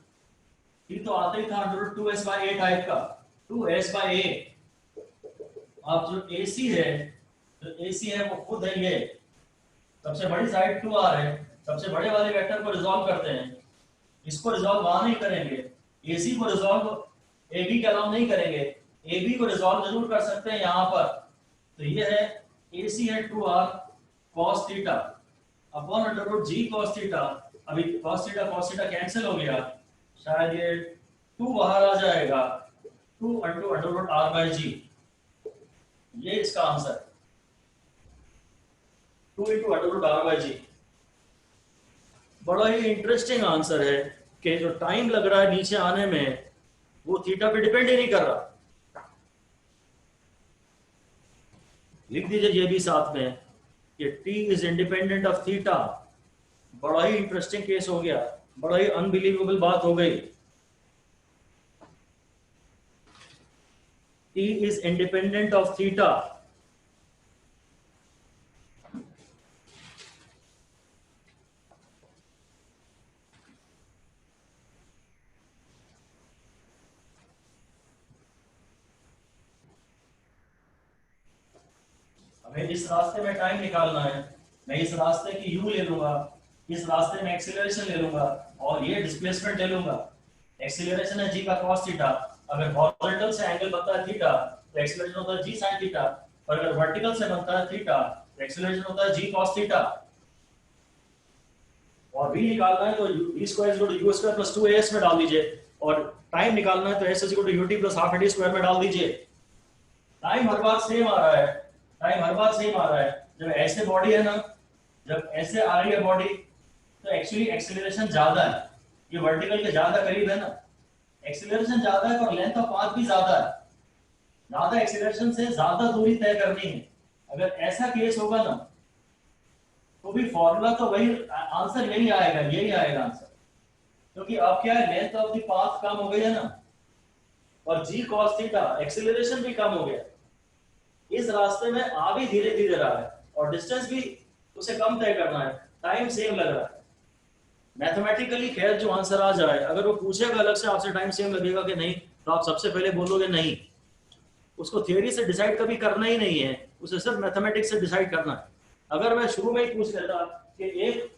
ये तो आता ही था √2s/a टाइप का, 2s/a। अब जो AC है, जो AC है वो खुद है ये, सबसे बड़ी साइड 2r है, सबसे बड़े वाले वेक्टर को रिजॉल्व करते हैं। इसको रिजॉल्व वहां नहीं करेंगे, AC को रिजॉल्व AB के अलावा नहीं करेंगे, AB को रिजॉल्व जरूर कर सकते हैं यहाँ पर। तो ये है AC है 2r cos theta upon √g cos theta. अभी cos थीटा कैंसिल हो गया, शायद ये 2 बाहर आ जाएगा, 2 × √r/g। ये इसका आंसर, 2 × √r/g। बड़ा ही इंटरेस्टिंग आंसर है कि जो टाइम लग रहा है नीचे आने में वो थीटा पे डिपेंड ही नहीं कर रहा। लिख दीजिए ये भी साथ में कि t is independent of theta. बड़ा ही इंटरेस्टिंग केस हो गया, बड़ा ही अनबिलीवेबल बात हो गई। t is independent of theta। हमें इस रास्ते में टाइम निकालना है, मैं इस रास्ते की u ले लूंगा, इस रास्ते में एक्सीलरेशन ले लूंगा और ये डिस्प्लेसमेंट ले लूंगा। एक्सीलरेशन है g का cos थीटा, अगर हॉरिजॉन्टल से एंगल बनता है थीटा तो एक्सीलरेशन होता है g sin थीटा, और अगर वर्टिकल से बनता है थीटा तो एक्सीलरेशन होता है g cos थीटा। और v निकालना है तो v² + 2as में डाल दीजिए, और टाइम निकालना है तो s ut + हाफ at² में डाल दीजिए। टाइम हर बार सेम आ रहा है, टाइम हर बार सेम आ रहा है। जब ऐसे बॉडी है ना, जब ऐसे आ रही है बॉडी तो एक्चुअली एक्सीलरेशन ज्यादा है, ये वर्टिकल के ज्यादा करीब है ना, एक्सीलरेशन ज्यादा है और लेंथ ऑफ पाथ भी ज्यादा है। ज्यादा एक्सीलरेशन से ज्यादा दूरी तय करनी है। अगर ऐसा केस होगा ना तो भी फॉर्मूला तो वही, आंसर यही आएगा, यही आएगा आंसर, क्योंकि अब क्या है, लेंथ ऑफ द पाथ कम हो गई है ना, और g cos थीटा एक्सीलरेशन भी कम हो गया। इस रास्ते में आ भी धीरे धीरे रहा है और डिस्टेंस भी उसे कम तय करना है, टाइम सेम लग रहा है। मैथमेटिकली खैर जो आंसर आ जाए, अगर वो पूछेगा अलग से आपसे टाइम सेम लगेगा कि नहीं, तो आप सबसे पहले बोलोगे नहीं। उसको थियरी से डिसाइड कभी करना ही नहीं है, उसे सिर्फ मैथमेटिक्स से डिसाइड करना है। अगर मैं शुरू में ही पूछ लेता कि एक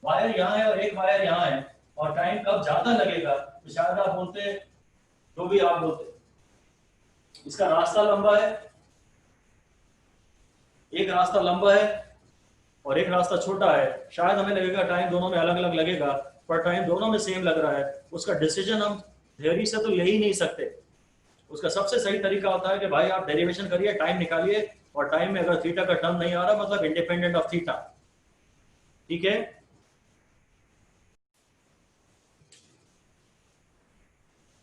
वायर यहाँ है और एक वायर यहाँ है और टाइम कब ज्यादा लगेगा, तो शायद आप बोलते, जो भी आप बोलते, इसका रास्ता लंबा है, एक रास्ता लंबा है और एक रास्ता छोटा है, शायद हमें लगेगा टाइम दोनों में अलग अलग लगेगा, पर टाइम दोनों में सेम लग रहा है। उसका डिसीजन हम थियरी से तो ले ही नहीं सकते। उसका सबसे सही तरीका होता है कि भाई आप डेरिवेशन करिए, टाइम निकालिए, और टाइम में अगर थीटा का टर्म नहीं आ रहा मतलब इंडिपेंडेंट ऑफ थीटा। ठीक है,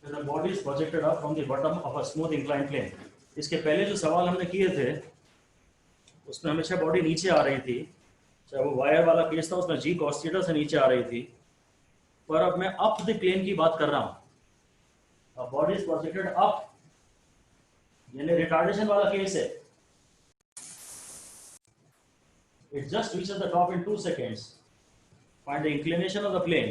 the body is projected up from the bottom of a smooth inclined plane। इसके पहले जो सवाल हमने किए थे उसमें हमेशा बॉडी नीचे आ रही थी, चाहे वो वायर वाला केस था उसमें g cos थीटा से नीचे आ रही थी, पर अब मैं अप द प्लेन की बात कर रहा हूं। अब बॉडी इज प्रोजेक्टेड अप, यानी रिटार्डेशन वाला केस है। It just reaches the top in 2 seconds. Find the inclination of the plane।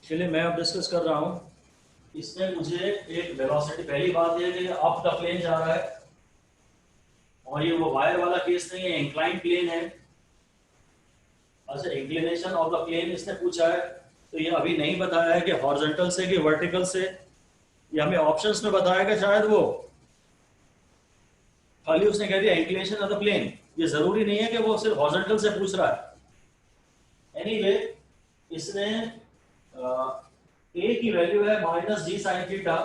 चलिए मैं अब डिस्कस कर रहा हूं। इसमें मुझे एक वेलोसिटी, पहली बात यह है कि अप द प्लेन जा रहा है और ये वो वायर वाला केस नहीं है, इंक्लाइन प्लेन है। अच्छा, इंक्लिनेशन ऑफ द प्लेन इसने पूछा है, तो ये अभी नहीं बताया है कि हॉरिजॉन्टल से कि वर्टिकल से, ये हमें ऑप्शंस में बताएगा शायद वो, खाली उसने कह दिया इंक्लिनेशन ऑफ द प्लेन। ये जरूरी नहीं है कि वो सिर्फ हॉरिजॉन्टल से पूछ रहा है। एनीवे इसने ए की वैल्यू है -g sin थीटा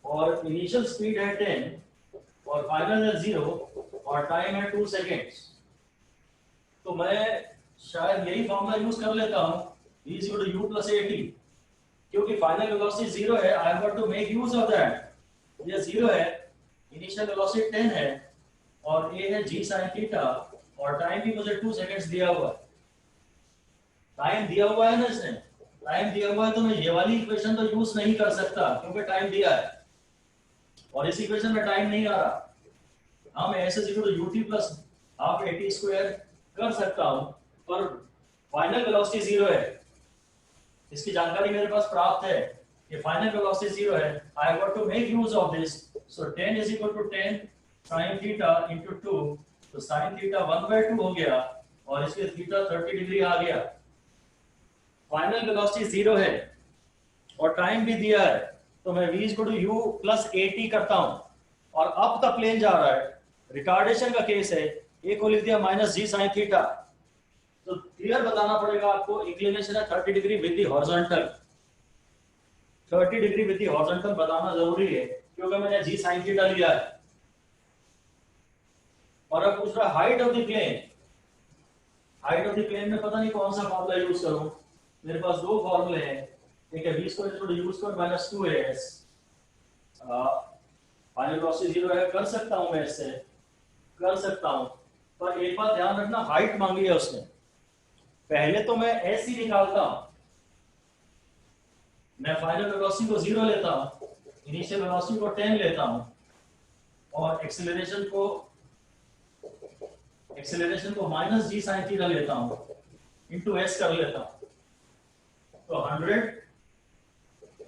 और इनिशियल स्पीड है 10 और फाइनल है 0 और टाइम है 2 सेकेंड्स। तो मैं शायद यही फॉर्मूला यूज कर लेता हूँ v is equal to u plus at, क्योंकि फाइनल वेलोसिटी 0 है। I have got to make use of that. ये 0 है, इनिशियल वेलोसिटी 10 है और a है g sin थीटा और टाइम भी मुझे 2 सेकंड्स दिया हुआ है। टाइम दिया हुआ है ना, इसने टाइम दिया हुआ है तो मैं ये वाली इक्वेशन तो यूज नहीं कर सकता क्योंकि टाइम दिया है और इस इक्वेशन में टाइम नहीं आ रहा। हाँ, मैं ऐसे equal to ut plus half at square कर सकता हूँ, पर फाइनल वेलोसिटी 0 है। इसकी जानकारी मेरे पास प्राप्त है कि फाइनल वेलोसिटी 0 है। I have got to make use of this. So 10 is equal to 10 sin theta into 2, तो sin थीटा 1/2 हो गया और इसके थीटा 30 डिग्री आ गया। फाइनल वेलोसिटी 0 है और टाइम भी दिया है, तो मैं v equal to u plus at करता हूं और अप द प्लेन जा रहा है। रिटार्डेशन का केस है, a को लिख दिया -g sin थीटा। तो क्लियर बताना पड़ेगा आपको, इंक्लिनेशन है 30 degree with the horizontal. 30 degree with the horizontal बताना जरूरी है क्योंकि मैंने g sin थीटा लिया है। और अब पूछ रहा है height of the plane. Height of the plane में पता नहीं कौन सा फॉर्मूला यूज करूं। मेरे पास दो फॉर्मूले हैं, एक है v square equal to u square minus 2as। Final velocity 0 है, कर सकता हूं मैं, इससे कर सकता हूं, पर एक बात ध्यान रखना, हाइट मांगी है उसने। पहले तो मैं s ही निकालता हूं। मैं फाइनल वेलोसिटी को 0 लेता हूं, इनिशियल वेलोसिटी को 10 लेता हूं और एक्सेलरेशन को -g sin थीटा लेता हूं इनटू s कर लेता हूं। तो 100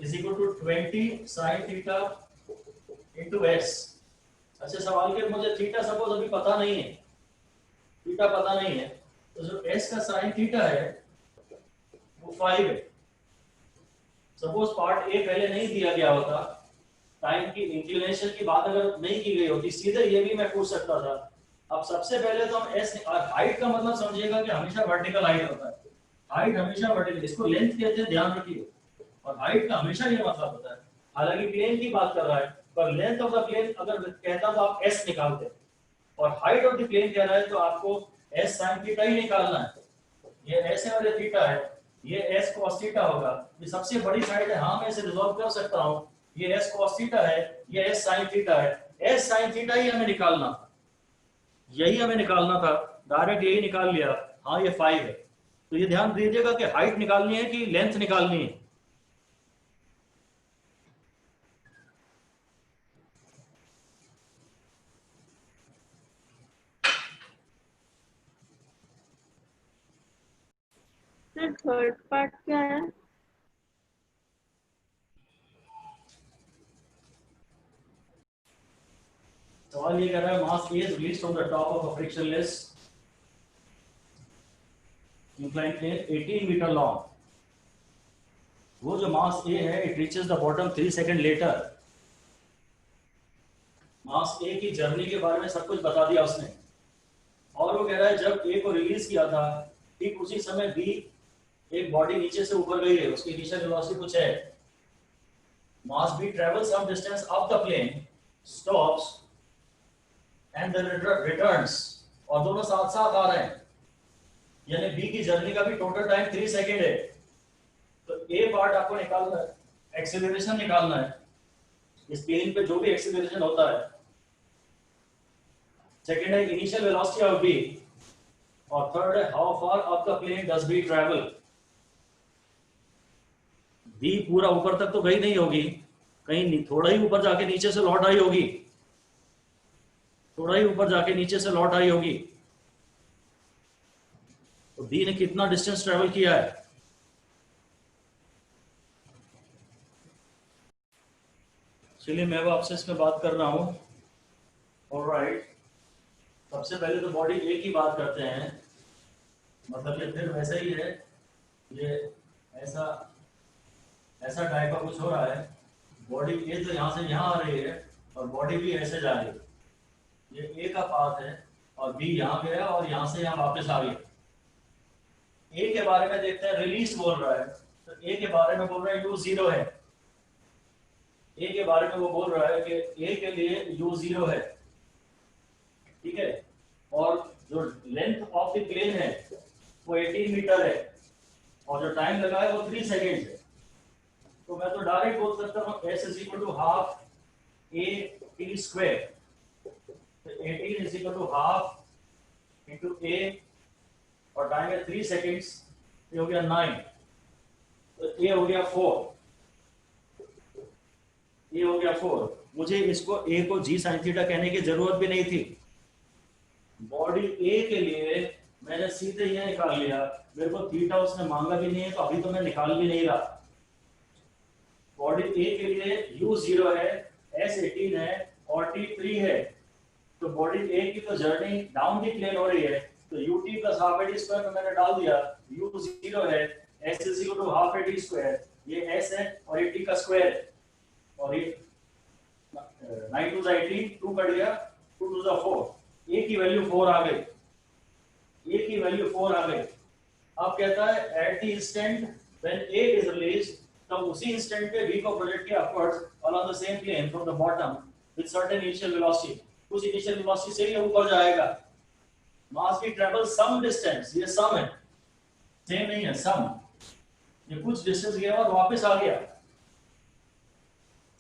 is equal to 20 sin theta into s। अच्छा, सवाल के मुझे थीटा सपोज अभी पता नहीं है, थीटा पता नहीं है, तो जो s का sin थीटा है वो 5 है। सपोज पार्ट ए पहले नहीं दिया गया होता, टाइम की इंक्लिनेशन की बात अगर नहीं की गई होती, सीधे ये भी मैं पूछ सकता था। अब सबसे पहले तो हम एस और हाइट का मतलब समझिएगा कि हमेशा वर्टिकल हाइट होता है। हाइट हमेशा वर्टिकल, इसको लेंथ कहते हैं, ध्यान रखिए। और हाइट का हमेशा ये मतलब होता है, हालांकि प्लेन की बात कर रहा है, पर लेंथ ऑफ द प्लेन अगर कहता तो आप एस निकालते, और हाइट ऑफ द प्लेन कह रहा है तो आपको एस sin थीटा ही निकालना है। ये एस है और ये थीटा है, ये एस cos थीटा होगा। ये सबसे बड़ी साइड है, हाँ मैं इसे रिजॉल्व कर सकता हूँ। ये एस cos थीटा है, ये एस sin थीटा है। एस sin थीटा ही हमें निकालना था, यही हमें निकालना था, डायरेक्ट यही निकाल लिया। हाँ ये 5 है। तो ये ध्यान दीजिएगा कि हाइट निकालनी है कि लेंथ निकालनी है। सर थर्ड पार्ट क्या है? सवाल ये कह रहा है मास A is released from the top of a frictionless inclined plane 18 metre long. वो जो मास A है, it reaches the bottom 3 second later। Mass A की जर्नी के बारे में सब कुछ बता दिया उसने। और वो कह रहा है जब A को रिलीज किया था, ठीक उसी समय B एक बॉडी नीचे से ऊपर गई है, उसकी इनिशियल वेलोसिटी कुछ है। मास B travels some distance up the plane, stops and then returns, और दोनों साथ साथ आ रहे हैं, यानी B की जर्नी का भी टोटल टाइम 3 सेकंड है। तो A पार्ट आपको निकालना है, एक्सेलरेशन निकालना है, इस प्लेन पे जो भी एक्सेलरेशन होता है। सेकंड है इनिशियल वेलोसिटी ऑफ B, और थर्ड है how far up the plane does B travel. B पूरा ऊपर तक तो गई नहीं होगी, कहीं थोड़ा ही ऊपर जाके नीचे से लौट आई होगी, थोड़ा ही ऊपर जाके नीचे से लौट आई होगी। तो B ने कितना डिस्टेंस ट्रेवल किया है? चलिए मैं आपसे इसमें बात कर रहा हूं। ऑलराइट, सबसे पहले तो बॉडी ए की बात करते हैं। मतलब ये फिर वैसा ही है, ये ऐसा ऐसा टाइप का कुछ हो रहा है। बॉडी ए तो यहाँ से यहाँ आ रही है और बॉडी भी ऐसे जा रही है। ये ए का पाथ है और बी यहाँ गया और यहाँ से यहाँ वापस आ गया। ए के बारे में देखते हैं, रिलीज बोल रहा है तो ए के बारे में बोल रहा है यू 0 है। ए के बारे में वो बोल रहा है कि ए के लिए यू 0 है, ठीक है। और जो लेंथ ऑफ द प्लेन है वो 18 मीटर है और जो टाइम लगा है वो 3 सेकेंड है। तो मैं तो डायरेक्ट बोल सकता हूँ s is equal to half a t square. तो 18 is equal to half into a और टाइम है 3 सेकेंड्स, ये हो गया 9। तो a हो गया 4, ये हो गया 4। मुझे इसको a को g sin थीटा कहने की जरूरत भी नहीं थी। बॉडी a के लिए मैंने सीधे ये निकाल लिया, मेरे को थीटा उसने मांगा भी नहीं है तो अभी तो मैं निकाल भी नहीं रहा। बॉडी a के लिए u 0 है, s 18 है और t 3 है। तो बॉडी a की तो जर्नी डाउन दी प्लेन हो रही है, तो ut plus half a t square में मैंने डाल दिया, u 0 है, s is equal to half a t square, ये s है और ये t का स्क्वायर है और ये 9 टू 18, 2 कट गया, 2 टू 4, a की वैल्यू 4 आ गई, a की वैल्यू 4 आ गई। अब कहता है at the instant when a is released, तब उसी इंस्टेंट पे v को प्रोजेक्ट किया upwards along the same plane from the bottom with certain initial velocity। उस इनिशियल वेलोसिटी से ही ऊपर जाएगा। मास की ट्रैवल सम डिस्टेंस, ये सम है, सेम नहीं है, सम। ये कुछ डिस्टेंस गया और वापस आ गया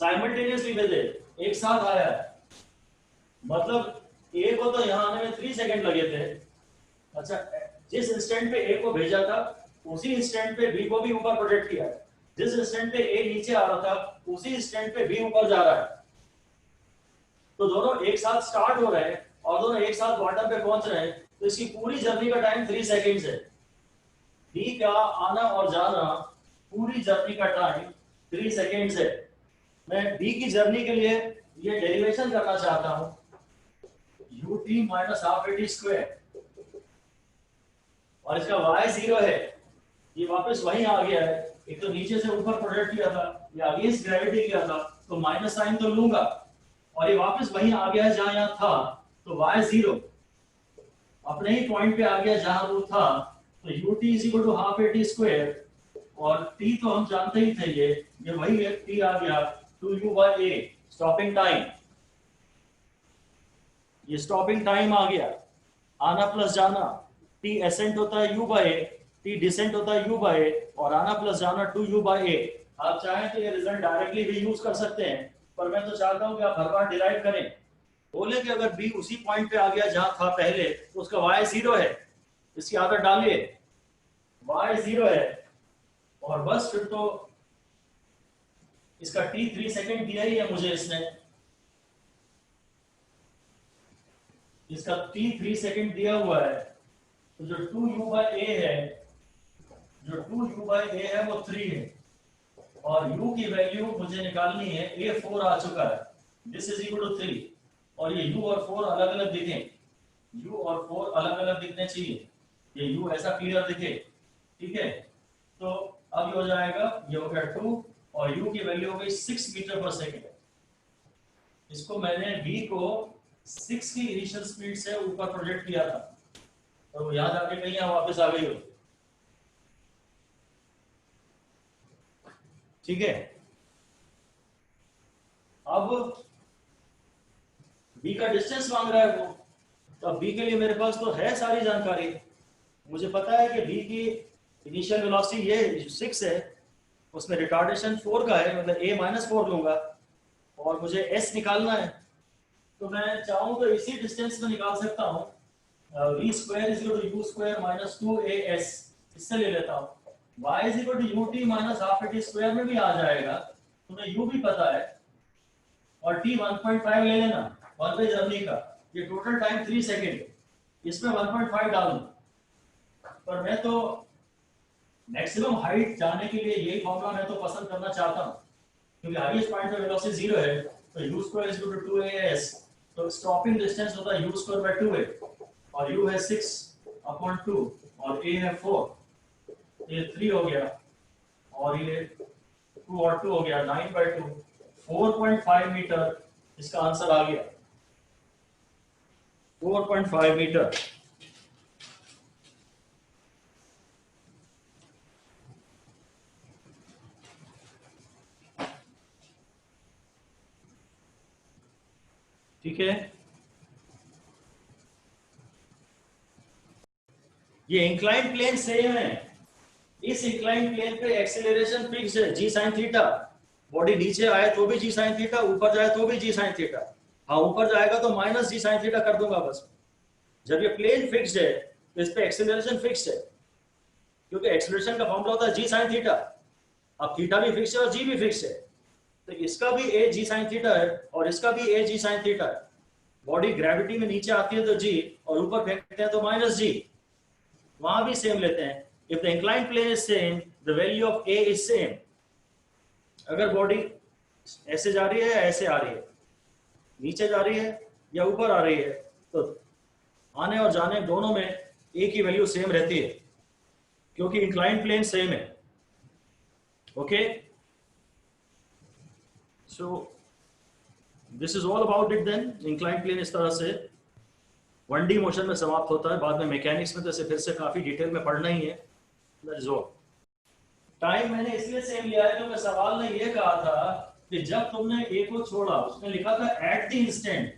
साइमल्टेनियसली विद इट, एक साथ आया है। मतलब a को तो यहाँ आने में 3 सेकंड लगे थे। अच्छा, जिस इंस्टेंट पे a को भेजा था उसी इंस्टेंट पे b को भी ऊपर प्रोजेक्ट किया है। जिस इंस्टेंट पे a नीचे आ रहा था उसी इंस्टेंट पे b ऊपर जा रहा है। तो दोनों एक साथ स्टार्ट हो रहे हैं और दोनों एक साथ बॉटम पे पहुंच रहे हैं। तो इसकी पूरी जर्नी का टाइम 3 सेकंड्स है। b का आना और जाना, पूरी जर्नी का टाइम 3 सेकंड्स है। मैं b की जर्नी के लिए ये डेरिवेशन करना चाहता हूं, ut minus half a t square, और इसका y 0 है, ये वापस वहीं आ गया है। एक तो नीचे से ऊपर प्रोजेक्ट किया था, ये अगेंस्ट ग्रेविटी किया था, तो माइनस साइन तो लूंगा, और ये वापस वहीं आ गया है जहां यहाँ था। तो y 0 अपने ही पॉइंट पे आ गया जहां वो था। तो ut is equal to half a t square, और t तो हम जानते ही थे, ये वही है, t आ गया 2u by a, stopping time. ये स्टॉपिंग टाइम आ गया, आना प्लस जाना। t एसेंट होता है u by a, t descent होता है u by a, और आना प्लस जाना 2u by a। आप चाहें तो ये रिजल्ट डायरेक्टली भी यूज कर सकते हैं, पर मैं तो चाहता हूं कि आप हर बार डिराइव करें। बोले कि अगर b उसी पॉइंट पे आ गया जहां था पहले, तो उसका y 0 है। इसकी आदत डालिए, y 0 है, और बस फिर तो इसका t 3 सेकंड दिया ही है मुझे इसने। इसका t 3 सेकंड दिया हुआ है, तो जो 2u by a है, जो 2u by a है वो 3 है, और u की वैल्यू मुझे निकालनी है, a 4 आ चुका है, दिस इज इक्वल टू 3, और ये u और 4 अलग अलग दिखें, u और 4 अलग अलग दिखने चाहिए, ये u ऐसा क्लियर दिखे, ठीक है। तो अब ये हो जाएगा, ये हो गया 2 और u की वैल्यू हो गई 6 मीटर पर सेकेंड। इसको मैंने v को 6 की इनिशियल स्पीड से ऊपर प्रोजेक्ट किया था, तो तो यहाँ जाके कहीं यहाँ वापस आ गई हो, ठीक है। अब b का डिस्टेंस मांग रहा है वो, तो अब b के लिए मेरे पास तो है सारी जानकारी। मुझे पता है कि b की इनिशियल वेलोसिटी ये 6 है, उसमें रिटार्डेशन 4 का है, मतलब a - 4 लूंगा, और मुझे s निकालना है। तो मैं चाहूँ तो इसी डिस्टेंस में निकाल सकता हूँ, v square is equal to u square minus 2as, इससे ले लेता हूँ। y is equal to ut minus half a t square में भी आ जाएगा, तुम्हें u भी पता है, और t 1.5 ले लेना, वन वे जर्नी का, ये टोटल टाइम 3 सेकेंड, इसमें 1.5 डालूं। पर मैं तो मैक्सिमम हाइट जाने के लिए यही फॉर्मूला मैं तो पसंद करना चाहता हूँ, क्योंकि हाईएस्ट पॉइंट पे वेलोसिटी 0 है, तो u square is equal to 2as, तो स्टॉपिंग डिस्टेंस होता है u स्क्वायर बाय 2a, और u है 6/2 और a है 4, ये 3 हो गया, और ये 2 और 2 हो गया, 9/2, 4.5 मीटर इसका आंसर आ गया। 4.5 मीटर। ठीक है, ये इंक्लाइन प्लेन सेम है, इस इंक्लाइन प्लेन पे एक्सेलरेशन फिक्स है जी साइन थीटा। बॉडी नीचे आए तो भी जी साइन थीटा, ऊपर जाए तो भी जी साइन थीटा। हाँ, ऊपर जाएगा तो माइनस जी साइन थीटा कर दूंगा बस। जब ये प्लेन फिक्स्ड है तो इस पे एक्सेलरेशन फिक्स्ड है, क्योंकि एक्सेलरेशन का फॉर्मूला होता है जी साइन थीटा। अब थीटा भी फिक्स है और जी भी फिक्स है, तो इसका भी ए जी साइन थीटा है और इसका भी ए जी साइन थीटा है। बॉडी ग्रेविटी में नीचे आती है तो जी, और ऊपर फेंकते हैं तो माइनस जी। वहां भी सेम लेते हैं। If the incline plane is same, the value of A is same. अगर बॉडी ऐसे जा रही है या ऐसे आ रही है, नीचे जा रही है या ऊपर आ रही है, तो आने और जाने दोनों में ए की वैल्यू सेम रहती है, क्योंकि इंक्लाइन प्लेन सेम है। Okay, so this is all about it then. Incline plane इस तरह से 1D मोशन में समाप्त होता है। बाद में मैकेनिक्स में तो इसे फिर से काफी डिटेल में पढ़ना ही है। That is all. टाइम मैंने इसलिए सेम लिया है क्योंकि सवाल ने यह कहा था कि जब तुमने ए को छोड़ा, उसने लिखा था at the instant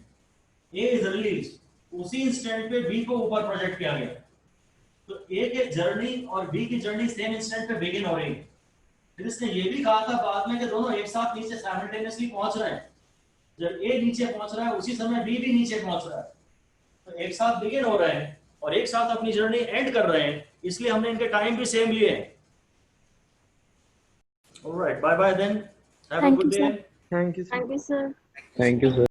A is release, उसी इंस्टेंट पे बी को ऊपर प्रोजेक्ट किया गया। तो ए के जर्नी और बी की जर्नी सेम इंस्टेंट पे बिगिन हो रही है। फिर इसने ये भी कहा था बाद में कि दोनों एक साथ नीचे साइमल्टेनियसली पहुंच रहे हैं। जब ए नीचे पहुंच रहा है उसी समय बी भी नीचे पहुंच रहा है, तो एक साथ बिगिन हो रहे हैं और एक साथ अपनी जर्नी एंड कर रहे हैं, इसलिए हमने इनके टाइम भी सेम लिए हैं। Alright, bye bye then, have a good day. Thank you Thank you, sir. Thank you, sir.